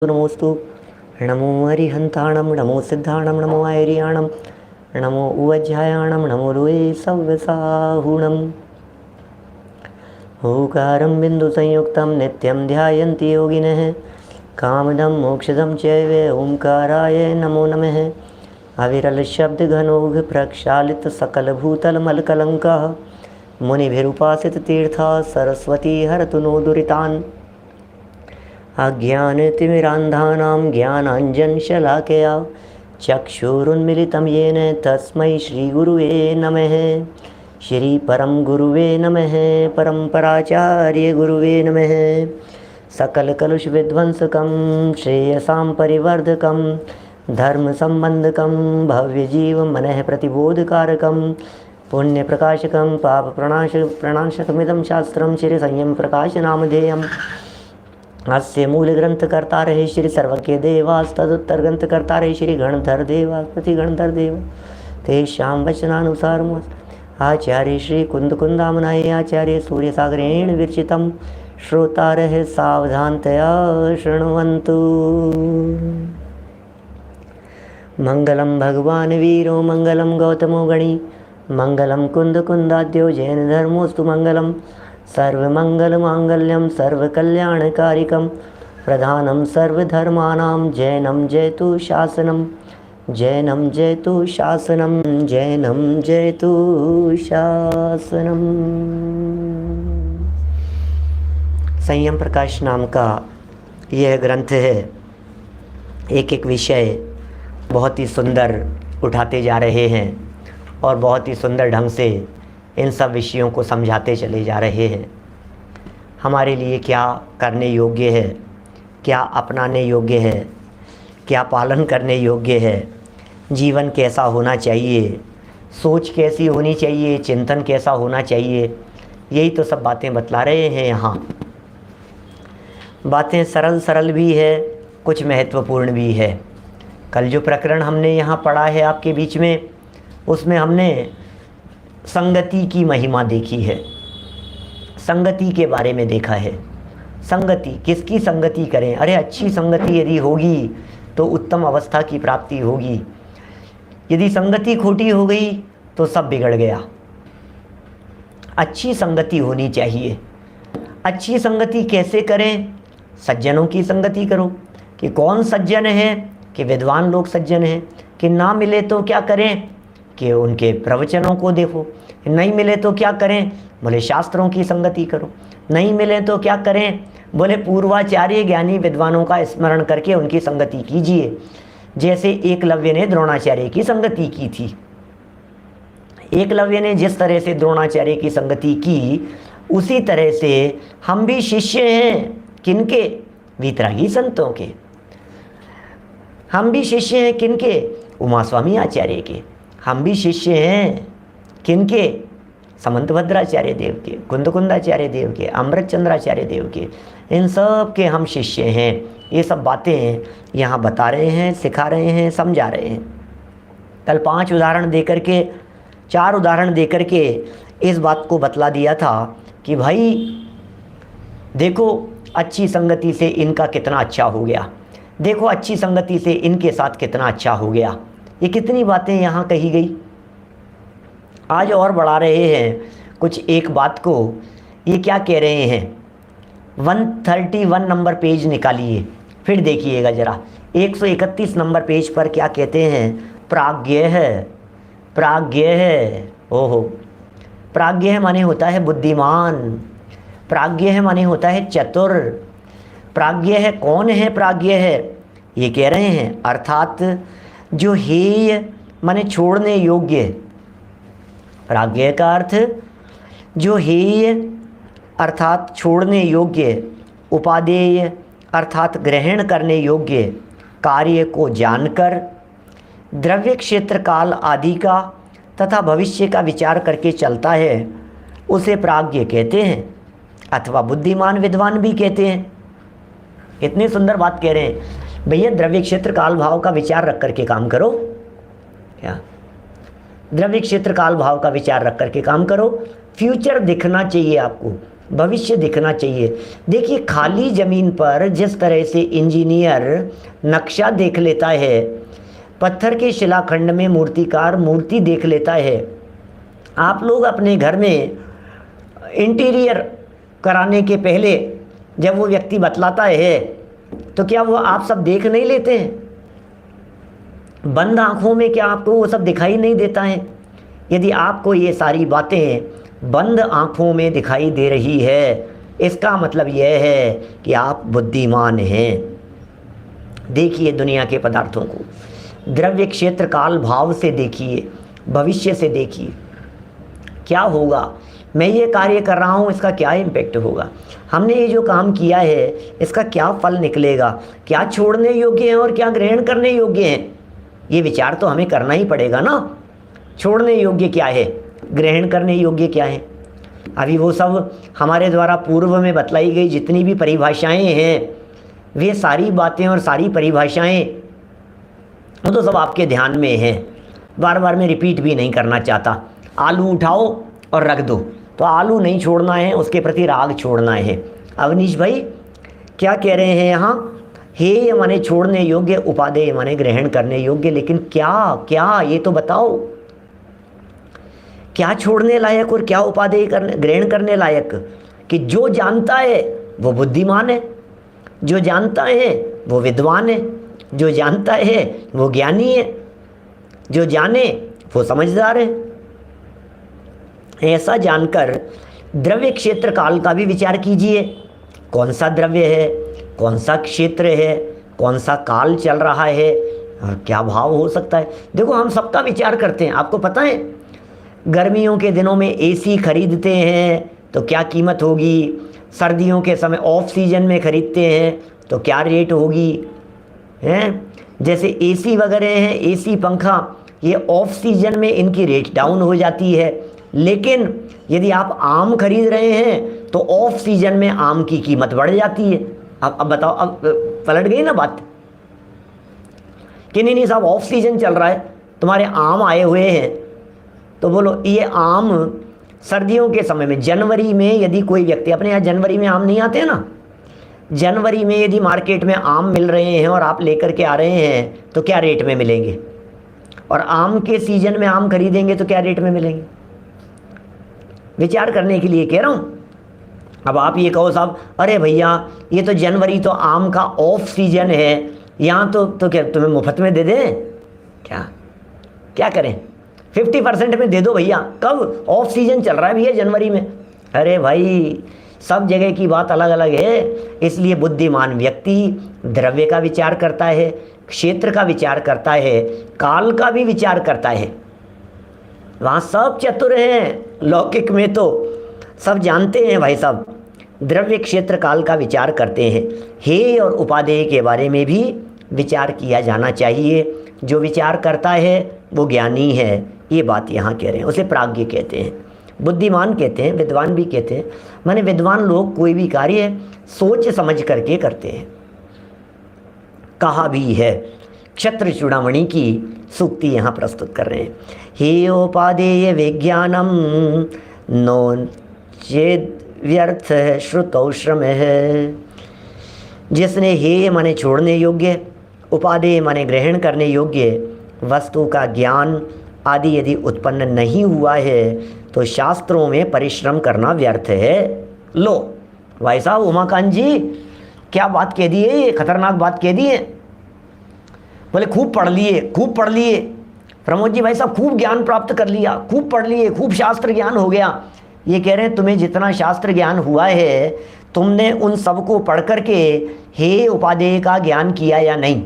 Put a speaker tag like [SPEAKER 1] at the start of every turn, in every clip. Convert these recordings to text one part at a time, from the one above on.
[SPEAKER 1] नमोस्तु। नमो हरिहंताणं, नमो सिद्धाणं, नमो आयर्याणं, नमो उवज्झायाणं, नमो रुवे सव्यसाहुणम्। ओंकारं बिन्दुसंयुक्तं नित्यं ध्यायन्ति योगिनः। कामदं मोक्षदं चैव ओंकाराय नमो नमः। अविरल शब्दघनौघ प्रक्षालित सकलभूतलमलकलङ्कः। मुनिभिरुपासित तीर्था सरस्वती हरतु नो दुरितान्। अज्ञानतिमिरान्धानां ज्ञानाञ्जनशलाकया चक्षुरुन्मिलितं येन तस्मै श्रीगुरुवे नमः। श्रीपरं गुरुवे नमः। परम्पराचार्य गुरुवे नमः। सकलकलुषविध्वंसकं श्रेयसां परिवर्धकं धर्मसम्बन्धकं भव्यजीवमनः प्रतिबोधकारकं पुण्यप्रकाशकं पापप्रणाशकमिदं शास्त्रं श्रीसंयमप्रकाशनामधेयम्। अस्य मूलग्रंथकर्ता रहे श्री सर्वज्ञ देवास तदुत्तरग्रंथकर्ता रहे श्री गणधर देवास प्रति गणधर देव तेषां वचनानुसार आचार्य श्री कुंदकुंदामनाय आचार्य सूर्यसागरेण विरचितं श्रोतारः सावधानतया शृण्वन्तु। मंगलम भगवान वीरो मंगलम गौतमो गणी मंगलम कुंदकुंदाद्यो जैन धर्मोस्तु मंगलम। सर्वमंगलमांगल्यं सर्वकल्याणकारिकं प्रधानं सर्वधर्माणां जैनं जयतु शासनं। जैनं जयतु शासनं। जैनं जयतु शासनं। संयम प्रकाश नाम का यह ग्रंथ है। एक एक विषय बहुत ही सुंदर उठाते जा रहे हैं और बहुत ही सुंदर ढंग से इन सब विषयों को समझाते चले जा रहे हैं। हमारे लिए क्या करने योग्य है, क्या अपनाने योग्य है, क्या पालन करने योग्य है, जीवन कैसा होना चाहिए, सोच कैसी होनी चाहिए, चिंतन कैसा होना चाहिए, यही तो सब बातें बतला रहे हैं यहाँ। बातें सरल सरल भी है, कुछ महत्वपूर्ण भी है। कल जो प्रकरण हमने यहाँ पढ़ा है आपके बीच में, उसमें हमने संगति की महिमा देखी है, संगति के बारे में देखा है। संगति, किसकी संगति करें? अरे अच्छी संगति यदि होगी तो उत्तम अवस्था की प्राप्ति होगी। यदि संगति खोटी हो गई तो सब बिगड़ गया। अच्छी संगति होनी चाहिए। अच्छी संगति कैसे करें? सज्जनों की संगति करो। कि कौन सज्जन है? कि विद्वान लोग सज्जन हैं। कि ना मिले तो क्या करें? कि उनके प्रवचनों को देखो। नहीं मिले तो क्या करें? बोले शास्त्रों की संगति करो। नहीं मिले तो क्या करें? बोले पूर्वाचार्य ज्ञानी विद्वानों का स्मरण करके उनकी संगति कीजिए। जैसे एकलव्य ने द्रोणाचार्य की संगति की थी। एकलव्य ने जिस तरह से द्रोणाचार्य की संगति की, उसी तरह से हम भी शिष्य हैं। किनके? वीतरागी संतों के। हम भी शिष्य हैं किनके? उमा स्वामी आचार्य के। हम भी शिष्य हैं किनके? समंतभद्राचार्य देव के, कुंदकुंदाचार्य देव के, अमृतचंद्राचार्य देव के। इन सब के हम शिष्य हैं। ये सब बातें यहाँ बता रहे हैं, सिखा रहे हैं, समझा रहे हैं। कल 5 उदाहरण देकर के, 4 उदाहरण देकर के इस बात को बतला दिया था कि भाई देखो अच्छी संगति से इनका कितना अच्छा हो गया, देखो अच्छी संगति से इनके साथ कितना अच्छा हो गया। ये कितनी बातें यहाँ कही गई। आज और बढ़ा रहे हैं कुछ एक बात को। ये क्या कह रहे हैं? 131 नंबर पेज निकालिए, फिर देखिएगा जरा। 131 नंबर पेज पर क्या कहते हैं? प्राज्ञ है। प्राज्ञ है, ओहो। प्राज्ञ है माने होता है बुद्धिमान। प्राज्ञ है माने होता है चतुर। प्राज्ञ है, कौन है प्राज्ञ है? ये कह रहे हैं अर्थात जो हेय माने छोड़ने योग्य। प्राज्ञ का अर्थ जो हेय अर्थात छोड़ने योग्य, उपादेय अर्थात ग्रहण करने योग्य कार्य को जानकर द्रव्य क्षेत्र काल आदि का तथा भविष्य का विचार करके चलता है, उसे प्राज्ञ कहते हैं, अथवा बुद्धिमान विद्वान भी कहते हैं। इतनी सुंदर बात कह रहे हैं भैया, द्रव्य क्षेत्र काल भाव का विचार रख करके काम करो। क्या? द्रव्य क्षेत्र काल भाव का विचार रख करके काम करो। फ्यूचर दिखना चाहिए आपको। भविष्य दिखना चाहिए। देखिए, खाली ज़मीन पर जिस तरह से इंजीनियर नक्शा देख लेता है, पत्थर के शिलाखंड में मूर्तिकार मूर्ति देख लेता है, आप लोग अपने घर में इंटीरियर कराने के पहले जब वो व्यक्ति बतलाता है तो क्या वो आप सब देख नहीं लेते हैं? बंद आंखों में क्या आपको वो सब दिखाई नहीं देता है? यदि आपको ये सारी बातें बंद आंखों में दिखाई दे रही है, इसका मतलब यह है कि आप बुद्धिमान हैं। देखिए दुनिया के पदार्थों को द्रव्य, क्षेत्र, काल, भाव से देखिए, भविष्य से देखिए, क्या होगा, मैं ये कार्य कर रहा हूँ, इसका क्या इम्पेक्ट होगा, हमने ये जो काम किया है इसका क्या फल निकलेगा, क्या छोड़ने योग्य है और क्या ग्रहण करने योग्य है। ये विचार तो हमें करना ही पड़ेगा ना। छोड़ने योग्य क्या है, ग्रहण करने योग्य क्या है। अभी वो सब हमारे द्वारा पूर्व में बतलाई गई जितनी भी परिभाषाएं हैं, वे सारी बातें और सारी परिभाषाएं वो तो सब आपके ध्यान में हैं। बार बार मैं रिपीट भी नहीं करना चाहता। आलू उठाओ और रख दो, तो आलू नहीं छोड़ना है, उसके प्रति राग छोड़ना है। अवनीश भाई क्या कह रहे हैं यहाँ? हे माने छोड़ने योग्य, उपादेय माने ग्रहण करने योग्य। लेकिन क्या क्या, ये तो बताओ, क्या छोड़ने लायक और क्या उपादेय करने ग्रहण करने लायक? कि जो जानता है वो बुद्धिमान है, जो जानता है वो विद्वान है, जो जानता है वो ज्ञानी है, जो जाने वो समझदार है। ऐसा जानकर द्रव्य, क्षेत्र, काल का भी विचार कीजिए। कौन सा द्रव्य है, कौन सा क्षेत्र है, कौन सा काल चल रहा है और क्या भाव हो सकता है। देखो हम सबका विचार करते हैं। आपको पता है गर्मियों के दिनों में एसी खरीदते हैं तो क्या कीमत होगी, सर्दियों के समय ऑफ सीजन में खरीदते हैं तो क्या रेट होगी, हैं? जैसे एसी वगैरह हैं, एसी, पंखा, ये ऑफ सीजन में इनकी रेट डाउन हो जाती है। लेकिन यदि आप आम खरीद रहे हैं तो ऑफ सीजन में आम की कीमत बढ़ जाती है। अब बताओ, अब पलट गई ना बात कि नहीं साहब ऑफ सीजन चल रहा है, तुम्हारे आम आए हुए हैं, तो बोलो ये आम सर्दियों के समय में, जनवरी में यदि कोई व्यक्ति, अपने यहाँ जनवरी में आम नहीं आते हैं ना, जनवरी में यदि मार्केट में आम मिल रहे हैं और आप लेकर के आ रहे हैं तो क्या रेट में मिलेंगे, और आम के सीजन में आम खरीदेंगे तो क्या रेट में मिलेंगे। विचार करने के लिए कह रहा हूँ। अब आप ये कहो साहब, अरे भैया ये तो जनवरी तो आम का ऑफ सीजन है, यहाँ तो क्या तुम्हें मुफ्त में दे दें? क्या करें, 50% में दे दो भैया। कब? ऑफ सीजन चल रहा है भैया जनवरी में। अरे भाई सब जगह की बात अलग अलग है। इसलिए बुद्धिमान व्यक्ति द्रव्य का विचार करता है, क्षेत्र का विचार करता है, काल का भी विचार करता है। वहाँ सब चतुर हैं, लौकिक में तो सब जानते हैं भाई साहब। द्रव्य, क्षेत्र, काल का विचार करते हैं। हे और उपादेय के बारे में भी विचार किया जाना चाहिए। जो विचार करता है वो ज्ञानी है, ये बात यहाँ कह रहे हैं। उसे प्राज्ञ कहते हैं, बुद्धिमान कहते हैं, विद्वान भी कहते हैं। माने विद्वान लोग कोई भी कार्य सोच समझ करके करते हैं। कहा भी है, क्षत्र चूड़ामणि की सूक्ति यहाँ प्रस्तुत कर रहे हैं। हेयोपादेय विज्ञानम नो चेद व्यर्थ श्रुतौ श्रम है। जिसने हे माने छोड़ने योग्य, उपादेय माने ग्रहण करने योग्य वस्तु का ज्ञान आदि यदि उत्पन्न नहीं हुआ है तो शास्त्रों में परिश्रम करना व्यर्थ है। लो भाई साहब, उमाकांत जी क्या बात कह दी है, ये खतरनाक बात कह दी है। बोले खूब पढ़ लिए प्रमोद जी, भाई साहब खूब ज्ञान प्राप्त कर लिया, खूब पढ़ लिए, खूब शास्त्र ज्ञान हो गया। ये कह रहे हैं तुम्हें जितना शास्त्र ज्ञान हुआ है तुमने उन सबको पढ़ करके हे उपादेय का ज्ञान किया या नहीं,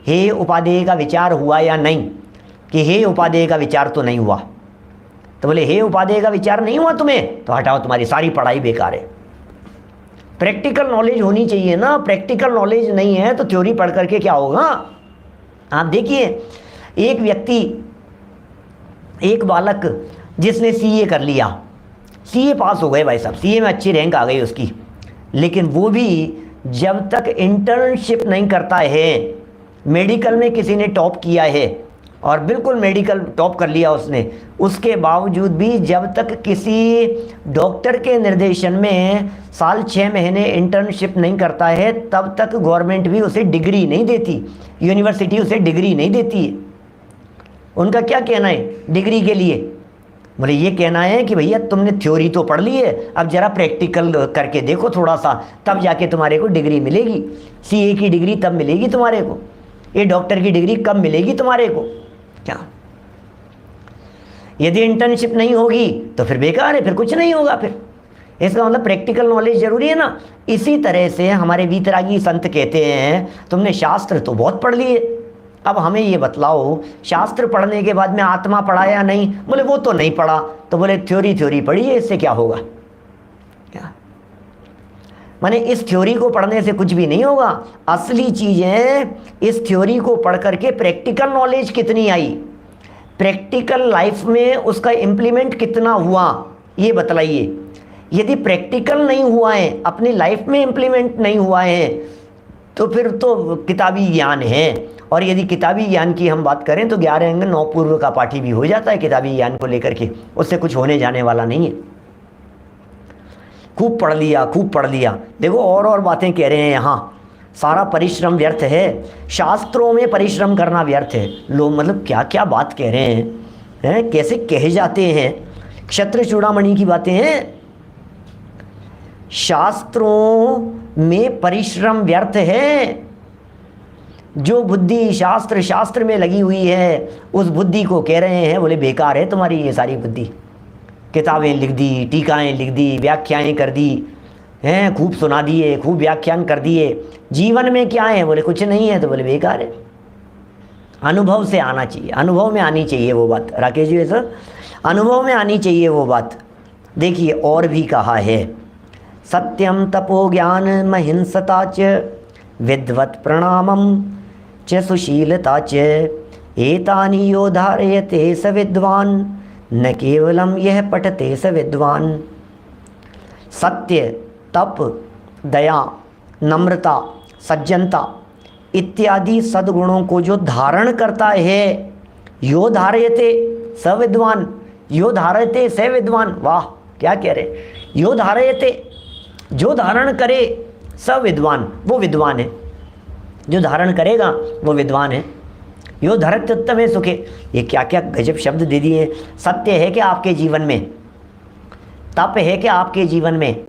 [SPEAKER 1] हे उपादेय का विचार हुआ या नहीं, कि हे उपादेय का विचार तो नहीं हुआ। तो बोले हे उपादेय का विचार नहीं हुआ तुम्हें, तो हटाओ तुम्हारी सारी पढ़ाई बेकार है। प्रैक्टिकल नॉलेज होनी चाहिए ना। प्रैक्टिकल नॉलेज नहीं है तो थ्योरी पढ़ करके क्या होगा। आप देखिए, एक व्यक्ति, एक बालक जिसने सीए कर लिया, सीए पास हो गए भाई साहब, सीए में अच्छी रैंक आ गई उसकी, लेकिन वो भी जब तक इंटर्नशिप नहीं करता है, मेडिकल में किसी ने टॉप किया है और बिल्कुल मेडिकल टॉप कर लिया उसने, उसके बावजूद भी जब तक किसी डॉक्टर के निर्देशन में साल 6 महीने इंटर्नशिप नहीं करता है तब तक गवर्नमेंट भी उसे डिग्री नहीं देती, यूनिवर्सिटी उसे डिग्री नहीं देती है। उनका क्या कहना है डिग्री के लिए? बोले ये कहना है कि भैया तुमने थ्योरी तो पढ़ ली है, अब जरा प्रैक्टिकल करके देखो थोड़ा सा, तब जाके तुम्हारे को डिग्री मिलेगी। सीए की डिग्री तब मिलेगी तुम्हारे को, ये डॉक्टर की डिग्री कब मिलेगी तुम्हारे को? क्या यदि इंटर्नशिप नहीं होगी तो फिर बेकार है, फिर कुछ नहीं होगा। फिर इसका मतलब प्रैक्टिकल नॉलेज जरूरी है ना। इसी तरह से हमारे वीतरागी संत कहते हैं तुमने शास्त्र तो बहुत पढ़ लिए, अब हमें ये बतलाओ शास्त्र पढ़ने के बाद में आत्मा पढ़ा या नहीं? बोले वो तो नहीं पढ़ा। तो बोले थ्योरी पढ़ी है, इससे क्या होगा? क्या माने इस थ्योरी को पढ़ने से कुछ भी नहीं होगा। असली चीज है इस थ्योरी को पढ़ करके प्रैक्टिकल नॉलेज कितनी आई, प्रैक्टिकल लाइफ में उसका इम्प्लीमेंट कितना हुआ, ये बतलाइए। यदि प्रैक्टिकल नहीं हुआ है, अपनी लाइफ में इम्प्लीमेंट नहीं हुआ है, तो फिर तो किताबी ज्ञान है। और यदि किताबी ज्ञान की हम बात करें तो 11 अंग 9 पूर्व का पाठी भी हो जाता है किताबी ज्ञान को लेकर के, उससे कुछ होने जाने वाला नहीं है। खूब पढ़ लिया, खूब पढ़ लिया, देखो और बातें कह रहे हैं यहाँ, सारा परिश्रम व्यर्थ है, शास्त्रों में परिश्रम करना व्यर्थ है। लोग मतलब क्या क्या बात कह रहे हैं, कैसे कहे जाते हैं, क्षत्र चूड़ामणि की बातें हैं। शास्त्रों में परिश्रम व्यर्थ है। जो बुद्धि शास्त्र में लगी हुई है उस बुद्धि को कह रहे हैं बोले बेकार है तुम्हारी ये सारी बुद्धि। किताबें लिख दी, टीकाएं लिख दी, व्याख्याएं कर दी हैं, खूब सुना दिए, खूब व्याख्यान कर दिए, जीवन में क्या है? बोले कुछ नहीं है। तो बोले बेकार है। अनुभव से आना चाहिए, अनुभव में आनी चाहिए वो बात। राकेश जी सर, अनुभव में आनी चाहिए वो बात। देखिए और भी कहा है, सत्यम तपो ज्ञान महिंसता च विद्वत् प्रणामम च सुशीलता च एतानि यो धारयते स विद्वान न केवलम यह पठते स विद्वान। सत्य, तप, दया, नम्रता, सज्जनता इत्यादि सद्गुणों को जो धारण करता है, यो धारयते स विद्वान, यो धारयते स विद्वान। वाह क्या कह रहे, यो धारयते, जो धारण करे, स विद्वान, वो विद्वान है। जो धारण करेगा वो विद्वान है। यो धरत्युत्तमे सुखे, ये क्या क्या गजब शब्द दे दिए। सत्य है कि आपके जीवन में, तप है कि आपके जीवन में,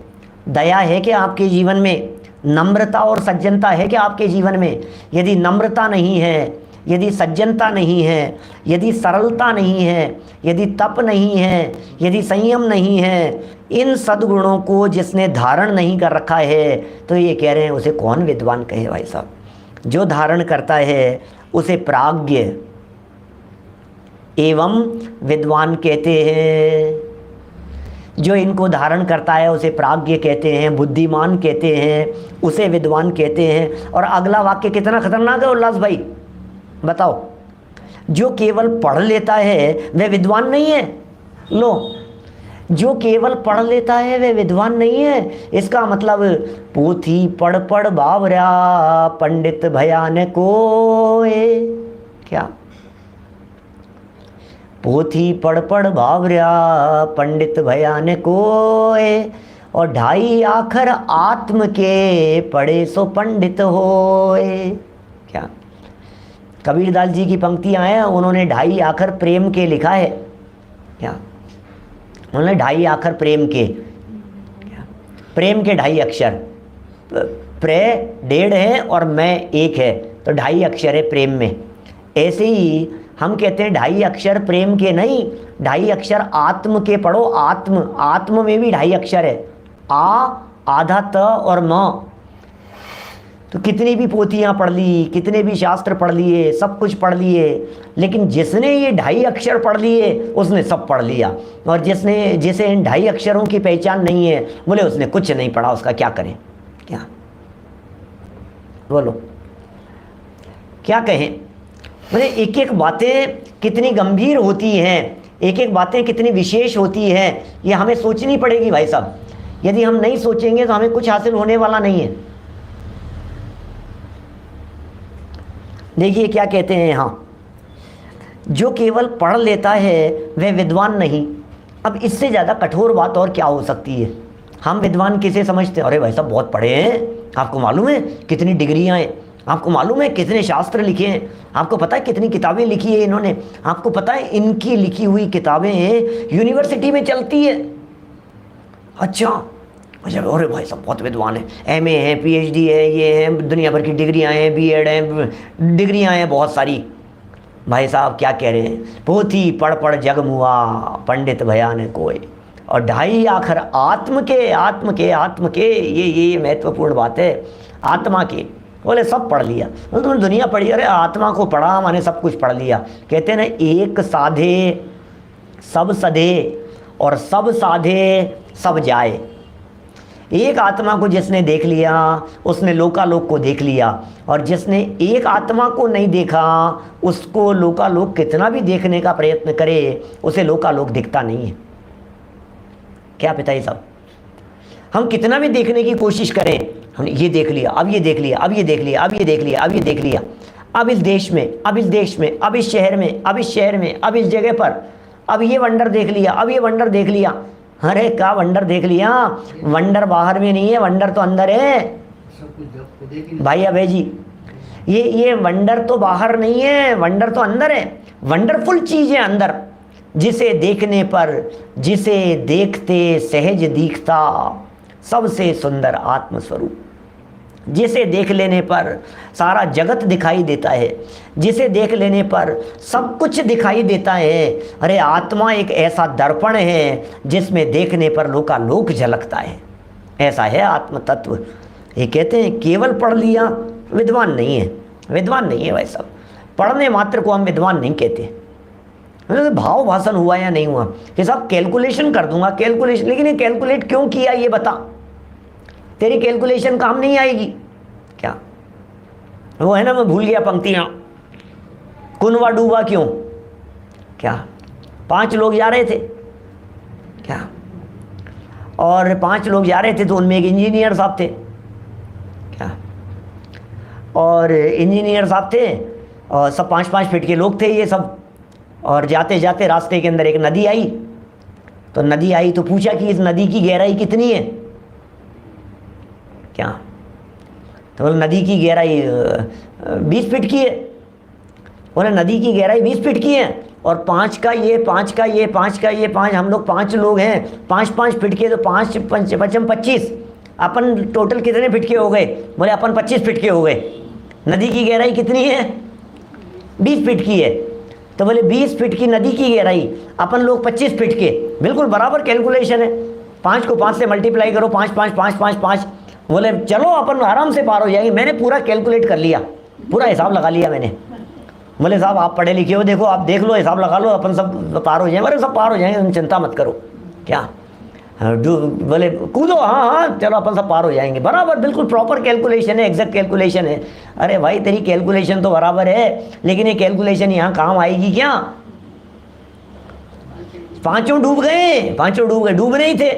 [SPEAKER 1] दया है कि आपके जीवन में, नम्रता और सज्जनता है कि आपके जीवन में। यदि नम्रता नहीं है, यदि सज्जनता नहीं है, यदि सरलता नहीं है, यदि तप नहीं है, यदि संयम नहीं है, इन सद्गुणों को जिसने धारण नहीं कर रखा है, तो ये कह रहे हैं उसे कौन विद्वान कहे भाई साहब। जो धारण करता है उसे प्राज्ञ एवं विद्वान कहते हैं। जो इनको धारण करता है उसे प्राज्ञ कहते हैं, बुद्धिमान कहते हैं, उसे विद्वान कहते हैं। और अगला वाक्य कितना खतरनाक है उल्लास भाई, बताओ। जो केवल पढ़ लेता है वह विद्वान नहीं है। लो, जो केवल पढ़ लेता है वह विद्वान नहीं है। इसका मतलब पोथी पढ़ पढ़ बावरा पंडित भयान कोए। क्या? पोथी पढ़ पढ़ बावरा पंडित भयान कोए, और 2.5 आखर आत्म के पढ़े सो पंडित होए। क्या? कबीरदास जी की पंक्तियां हैं, उन्होंने 2.5 आखर प्रेम के लिखा है। क्या? उन्होंने 2.5 आखर प्रेम के, प्रेम के 2.5 अक्षर, प्रे 1.5 है और मैं 1 है, तो 2.5 अक्षर है प्रेम में। ऐसे ही हम कहते हैं 2.5 अक्षर प्रेम के नहीं, 2.5 अक्षर आत्म के पढ़ो। आत्म में भी 2.5 अक्षर है, आ, आधा त और म। तो कितनी भी पोथियाँ पढ़ ली, कितने भी शास्त्र पढ़ लिए, सब कुछ पढ़ लिए, लेकिन जिसने ये 2.5 अक्षर पढ़ लिए उसने सब पढ़ लिया। और जिसे इन 2.5 अक्षरों की पहचान नहीं है, बोले उसने कुछ नहीं पढ़ा, उसका क्या करें? क्या बोलो, क्या कहें? बोले एक एक बातें कितनी गंभीर होती हैं, एक एक बातें कितनी विशेष होती हैं, ये हमें सोचनी पड़ेगी भाई साहब। यदि हम नहीं सोचेंगे तो हमें कुछ हासिल होने वाला नहीं है। देखिए क्या कहते हैं यहाँ, जो केवल पढ़ लेता है वह विद्वान नहीं। अब इससे ज़्यादा कठोर बात और क्या हो सकती है। हम विद्वान किसे समझते हैं? अरे भाई साहब बहुत पढ़े हैं, आपको मालूम है कितनी डिग्रियां हैं, आपको मालूम है कितने शास्त्र लिखे हैं, आपको पता है कितनी किताबें लिखी है इन्होंने, आपको पता है इनकी लिखी हुई किताबें यूनिवर्सिटी में चलती है। अच्छा, अरे भाई साहब बहुत विद्वान है, एमए है, पीएचडी है, ये है, दुनिया भर की डिग्रियां हैं, बीएड हैं, डिग्रियां हैं बहुत सारी। भाई साहब क्या कह रहे हैं, पोथी पढ़ पढ़ जग मुआ, पंडित भया ने कोई, और 2.5 आखर आत्म के ये महत्वपूर्ण बात है, आत्मा की। बोले सब पढ़ लिया, तुमने दुनिया पढ़ी, अरे आत्मा को पढ़ा मैंने, सब कुछ पढ़ लिया। कहते हैं ना, एक साधे सब सधे और सब साधे सब जाए। एक आत्मा को जिसने देख लिया उसने लोकालोक को देख लिया, और जिसने एक आत्मा को नहीं देखा उसको लोकालोक कितना भी देखने का प्रयत्न करे उसे लोकालोक दिखता नहीं है। क्या पिताजी साहब, हम कितना भी देखने की कोशिश करें, हमने ये देख लिया, अब ये देख लिया, अब ये देख लिया, अब ये देख लिया, अब ये देख लिया, अब इस देश में, अब इस देश में, अब इस शहर में, अब इस शहर में, अब इस जगह पर, अब ये वंडर देख लिया, अब ये वंडर देख लिया। अरे क्या वंडर देख लिया, वंडर बाहर में नहीं है, वंडर तो अंदर है भाई अभय जी। ये वंडर तो बाहर नहीं है, वंडर तो अंदर है। वंडरफुल चीज है अंदर, जिसे देखने पर, जिसे देखते सहज दिखता सबसे सुंदर आत्मस्वरूप। जिसे देख लेने पर सारा जगत दिखाई देता है, जिसे देख लेने पर सब कुछ दिखाई देता है। अरे आत्मा एक ऐसा दर्पण है जिसमें देखने पर लोकालोक झलकता है। ऐसा है आत्म तत्व। ये कहते हैं केवल पढ़ लिया विद्वान नहीं है, विद्वान नहीं है भाई साहब। पढ़ने मात्र को हम विद्वान नहीं कहते। भाव भाषण हुआ या नहीं हुआ कि साहब कैलकुलेशन कर दूंगा, कैलकुलेशन, लेकिन ये कैलकुलेट क्यों किया ये बता, तेरी कैलकुलेशन काम नहीं आएगी क्या? वो है ना, मैं भूल गया पंक्तियां, कुनवा डूबा क्यों, क्या 5 लोग जा रहे थे क्या, और 5 लोग जा रहे थे तो उनमें एक इंजीनियर साहब थे क्या, और इंजीनियर साहब थे और सब 5-5 फीट के लोग थे ये सब। और जाते जाते रास्ते के अंदर एक नदी आई, तो नदी आई तो पूछा कि इस नदी की गहराई कितनी है क्या, तो बोले नदी की गहराई 20 फीट की है। बोले नदी की गहराई 20 फीट की है और 5 का ये 5 का ये 5 का ये 5, हम लोग 5 लोग हैं, 5-5 फीट के, तो 5 5 25, अपन टोटल कितने फीट के हो गए? बोले अपन 25 फीट के हो गए। नदी की गहराई कितनी है? 20 फीट की है। तो बोले 20 फीट की नदी की गहराई, अपन लोग 25 फीट के, बिल्कुल बराबर कैलकुलेशन है। 5 को 5 से मल्टीप्लाई करो, 5 5 5 5 5। बोले चलो अपन आराम से पार हो जाएंगे। मैंने पूरा कैलकुलेट कर लिया, पूरा हिसाब लगा लिया मैंने। बोले साहब आप पढ़े लिखे हो, देखो आप देख लो, हिसाब लगा लो, अपन सब पार हो जाएंगे। अरे सब पार हो जाएंगे, तुम चिंता मत करो। क्या बोले कूदो, हाँ हाँ चलो अपन सब पार हो जाएंगे। बराबर बिल्कुल प्रॉपर कैलकुलेशन है, एग्जैक्ट कैलकुलेशन है। अरे भाई तेरी कैलकुलेशन तो बराबर है, लेकिन ये कैलकुलेशन यहाँ काम आएगी क्या? 5 डूब गए, 5 डूब गए, डूब नहीं थे।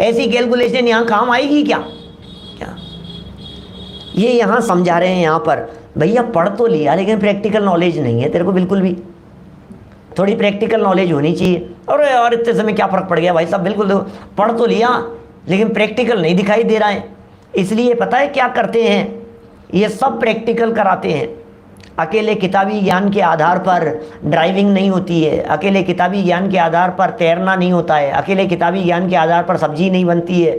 [SPEAKER 1] ऐसी कैलकुलेशन यहाँ काम आएगी क्या? क्या ये यहाँ समझा रहे हैं यहाँ पर, भैया पढ़ तो लिया लेकिन प्रैक्टिकल नॉलेज नहीं है तेरे को बिल्कुल भी। थोड़ी प्रैक्टिकल नॉलेज होनी चाहिए। अरे यार इतने समय क्या फ़र्क पड़ गया भाई साहब, बिल्कुल पढ़ तो लिया लेकिन प्रैक्टिकल नहीं दिखाई दे रहा है। इसलिए पता है क्या करते हैं, ये सब प्रैक्टिकल कराते हैं। अकेले किताबी ज्ञान के आधार पर ड्राइविंग नहीं होती है, अकेले किताबी ज्ञान के आधार पर तैरना नहीं होता है, अकेले किताबी ज्ञान के आधार पर सब्जी नहीं बनती है,